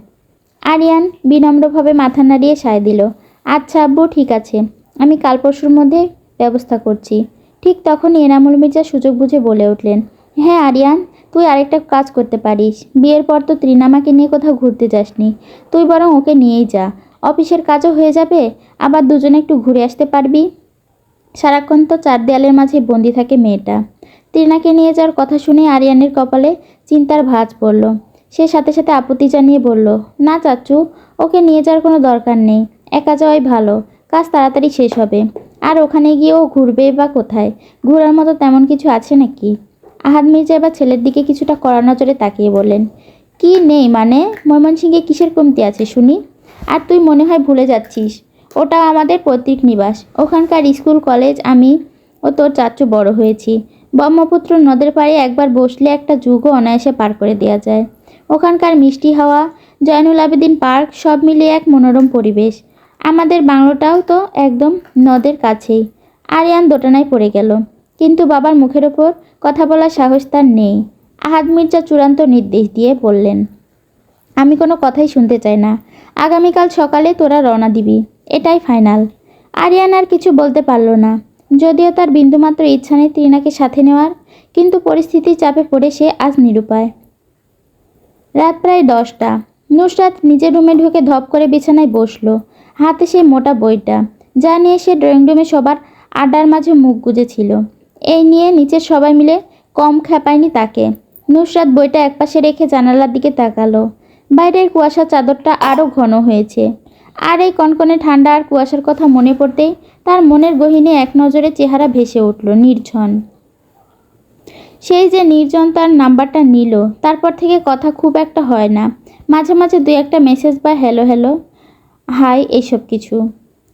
আরিয়ান বিনম্রভাবে মাথা নাড়িয়ে সায় দিল, আচ্ছা আব্বু, ঠিক আছে, আমি কাল পরশুর মধ্যে ব্যবস্থা করছি। ঠিক তখনই এনামুল মির্জা সুযোগ বুঝে বলে উঠলেন, হ্যাঁ আরিয়ান, তুই আরেকটা কাজ করতে পারিস। বিয়ের পর তো ত্রিনামাকে নিয়ে কোথাও ঘুরতে যাসনি, তুই বরং ওকে নিয়েই যা। অফিসের কাজও হয়ে যাবে, আবার দুজনে একটু ঘুরে আসতে পারবি। সারাক্ষণ তো চার দেয়ালের মাঝে বন্দি থাকে মেয়েটা। ত্রিনাকে নিয়ে যাওয়ার কথা শুনে আরিয়ানের কপালে চিন্তার ভাঁজ পড়ল। সে সাথে সাথে আপত্তি জানিয়ে বলল, না চাচু, ওকে নিয়ে যাওয়ার কোনো দরকার নেই, একা যাওয়াই ভালো, কাজ তাড়াতাড়ি শেষ হবে। আর ওখানে গিয়ে ও ঘুরবে বা কোথায়? ঘোরার মতো তেমন কিছু আছে নাকি? আহাদ মির্জা এবার ছেলের দিকে কিছুটা কড়া নজরে তাকিয়ে বললেন, কি নেই মানে? ময়মনসিংহে কিসের কমতি আছে শুনি? আর তুই মনে হয় ভুলে যাচ্ছিস, ওটা আমাদের পৈতৃক নিবাস। ওখানকার স্কুল কলেজ আমি ও তোর চাচু বড় হয়েছি। ব্রহ্মপুত্র নদের পাড়ে একবার বসলে একটা যুগও অনায়াসে পার করে দেওয়া যায়। ওখানকার মিষ্টি হাওয়া, জয়নুল আবেদিন পার্ক, সব মিলিয়ে এক মনোরম পরিবেশ। আমাদের বাংলোটাও তো একদম নদের কাছেই। আরিয়ান দোটানায় পড়ে গেল, কিন্তু বাবার মুখের ওপর কথা বলার সাহস তার নেই। আহাদ মির্জা চূড়ান্ত নির্দেশ দিয়ে বললেন, আমি কোনো কথাই শুনতে চাই না। আগামীকাল সকালে তোরা রওনা দিবি, এটাই ফাইনাল। আরিয়ান আর কিছু বলতে পারল না, যদিও তার বিন্দুমাত্র ইচ্ছা নেই তৃণাকে সাথে নেওয়ার, কিন্তু পরিস্থিতির চাপে পড়ে সে আজ নিরুপায়। রাত প্রায় 10টা। নুসরাত নিজের রুমে ঢুকে ধপ করে বিছানায় বসলো, হাতে সেই মোটা বইটা, যা নিয়ে সে ড্রয়িং রুমে সবার আড্ডার মাঝে মুখ গুজেছিল। এই নিয়ে নিচের সবাই মিলে কম খেপায়নি তাকে। নুসরাত বইটা একপাশে রেখে জানালার দিকে তাকালো। বাইরের কুয়াশার চাদরটা আরও ঘন হয়েছে, আর এই কনকনে ঠান্ডা আর কুয়াশার কথা মনে পড়তেই তার মনের গহীনে এক নজরে চেহারা ভেসে উঠল নির্ঝন। সেই যে নির্জন তার নাম্বারটা নিল, তারপর থেকে কথা খুব একটা হয় না, মাঝে মাঝে দুই একটা মেসেজ বা হ্যালো হ্যালো হাই এইসব কিছু।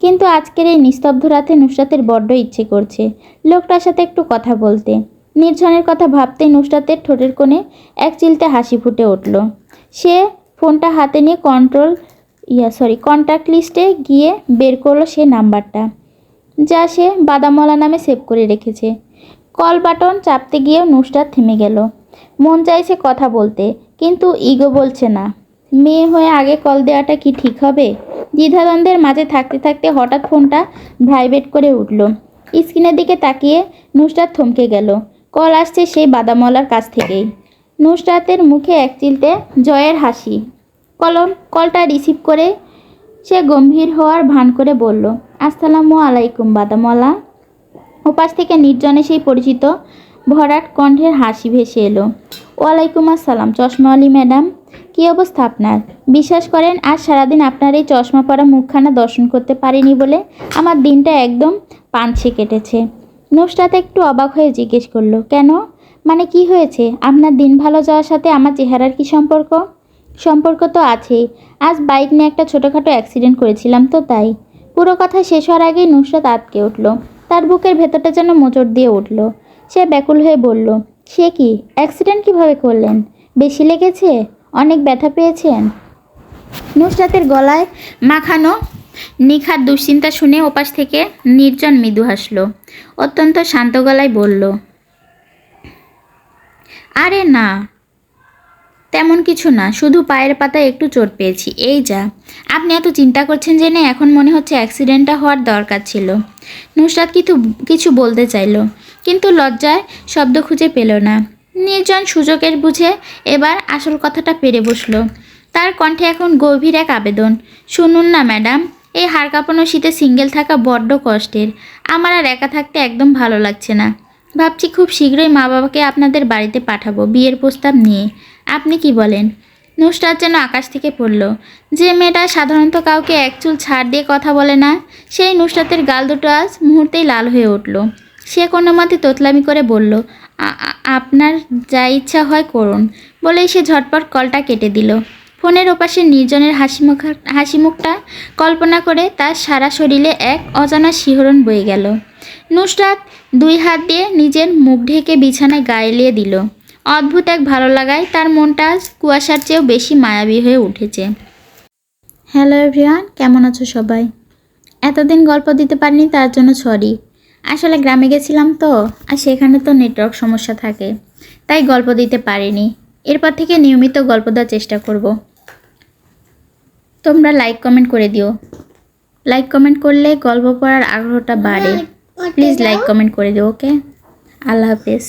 কিন্তু আজকের এই নিস্তব্ধ রাতে নুসরাতের বড্ড ইচ্ছে করছে লোকটার সাথে একটু কথা বলতে। নির্ঝনের কথা ভাবতেই নুসরাতের ঠোঁটের কোণে এক চিলতে হাসি ফুটে উঠল। সে ফোনটা হাতে নিয়ে কন্ট্যাক্ট লিস্টে গিয়ে বের করলো সে নাম্বারটা, যা সে বাদামওয়ালা নামে সেভ করে রেখেছে। কল বাটন চাপতে গিয়েও নুসরাত থেমে গেল। মন চাইছে কথা বলতে, কিন্তু ইগো বলছে না। মেয়ে হয়ে আগে কল দেওয়াটা কি ঠিক হবে? দ্বিধাদ্বন্দ্বের মাঝে থাকতে থাকতে হঠাৎ ফোনটা ভাইব্রেট করে উঠল। স্ক্রিনের দিকে তাকিয়ে নুসরাত থমকে গেল। কল আসছে সেই বাদামওয়ালার কাছ থেকেই। নুসরাতের মুখে এক চিলতে জয়ের হাসি। কলটা রিসিভ করে সে গম্ভীর হওয়ার ভান করে বলল, আসসালামু আলাইকুম বাদামওয়ালা। ওপাশ থেকে নির্জনে সেই পরিচিত ভরাট কণ্ঠের হাসি ভেসে এলো। ওয়ালাইকুম আসসালাম চশমাওয়ালি ম্যাডাম, কী অবস্থা আপনার? বিশ্বাস করেন আজ সারাদিন আপনার এই চশমা পরা মুখখানা দর্শন করতে পারিনি বলে আমার দিনটা একদম পাঞ্ছে কেটেছে। নুসরাত একটু অবাক হয়ে জিজ্ঞেস করলো, কেন? মানে কি হয়েছে? আপনার দিন ভালো যাওয়ার সাথে আমার চেহারার কি সম্পর্ক? সম্পর্ক তো আছেই, আজ বাইক নিয়ে একটা ছোটোখাটো অ্যাক্সিডেন্ট করেছিলাম তো তাই। পুরো কথা শেষ হওয়ার আগেই নুসরাত আটকে উঠল। তার বুকের ভেতরটা যেন মোচড় দিয়ে উঠল। সে ব্যাকুল হয়ে বলল, সে কি? অ্যাক্সিডেন্ট কিভাবে করলেন? বেশি লেগেছে? অনেক ব্যথা পেয়েছেন? নুসরাতের গলায় মাখানো নিখাত দুশ্চিন্তা শুনে ওপাশ থেকে নির্জন মৃদু হাসল। অত্যন্ত শান্ত গলায় বলল, আরে না, তেমন কিছু না, শুধু পায়ের পাতায় একটু চোট পেয়েছি, এই যা। আপনি এত চিন্তা করছেন জেনে এখন মনে হচ্ছে অ্যাক্সিডেন্টটা হওয়ার দরকার ছিল। নুসরাত কিছু বলতে চাইল, কিন্তু লজ্জায় শব্দ খুঁজে পেল না। নির্জন সুযোগের বুঝে এবার আসল কথাটা পেরে বসলো। তার কণ্ঠে এখন গভীর এক আবেদন। শুনুন না ম্যাডাম, এই হাড় কাঁপানো শীতে সিঙ্গেল থাকা বড্ড কষ্টের। আমার আর একা থাকতে একদম ভালো লাগছে না। ভাবছি খুব শীঘ্রই মা বাবাকে আপনাদের বাড়িতে পাঠাবো বিয়ের প্রস্তাব নিয়ে। আপনি কি বলেন? নুসরাত যেন আকাশ থেকে পড়ল। যে মেয়েটা সাধারণত কাউকে এক চুল ছাড় দিয়ে কথা বলে না, সেই নুসরাতের গাল দুটো আজ মুহূর্তেই লাল হয়ে উঠল। সে কোনো মতে তোতলামি করে বলল, আপনার যা ইচ্ছা হয় করুন, বলেই সে ঝটপট কলটা কেটে দিল। ফোনের ওপাশে নির্জনের হাসি মুখটা কল্পনা করে তার সারা শরীরে এক অজানা শিহরণ বয়ে গেল। নুসরাত দুই হাত দিয়ে নিজের মুখ ঢেকে বিছানায় গা এলিয়ে দিল। অদ্ভুত এক ভালো লাগায় তার মনটা কুয়াশার চেয়েও বেশি মায়াবী হয়ে উঠেছে। হ্যালো এভরিওয়ান, কেমন আছো সবাই? এতদিন গল্প দিতে পারিনি তার জন্য সরি। আসলে গ্রামে গেছিলাম তো, আর সেখানে তো নেটওয়ার্ক সমস্যা থাকে, তাই গল্প দিতে পারিনি। এরপর থেকে নিয়মিত গল্প দেওয়ার চেষ্টা করব। তোমরা লাইক কমেন্ট করে দিও। লাইক কমেন্ট করলে গল্প পড়ার আগ্রহটা বাড়ে। প্লিজ লাইক কমেন্ট করে দিও, ওকে? আল্লাহ হাফেজ।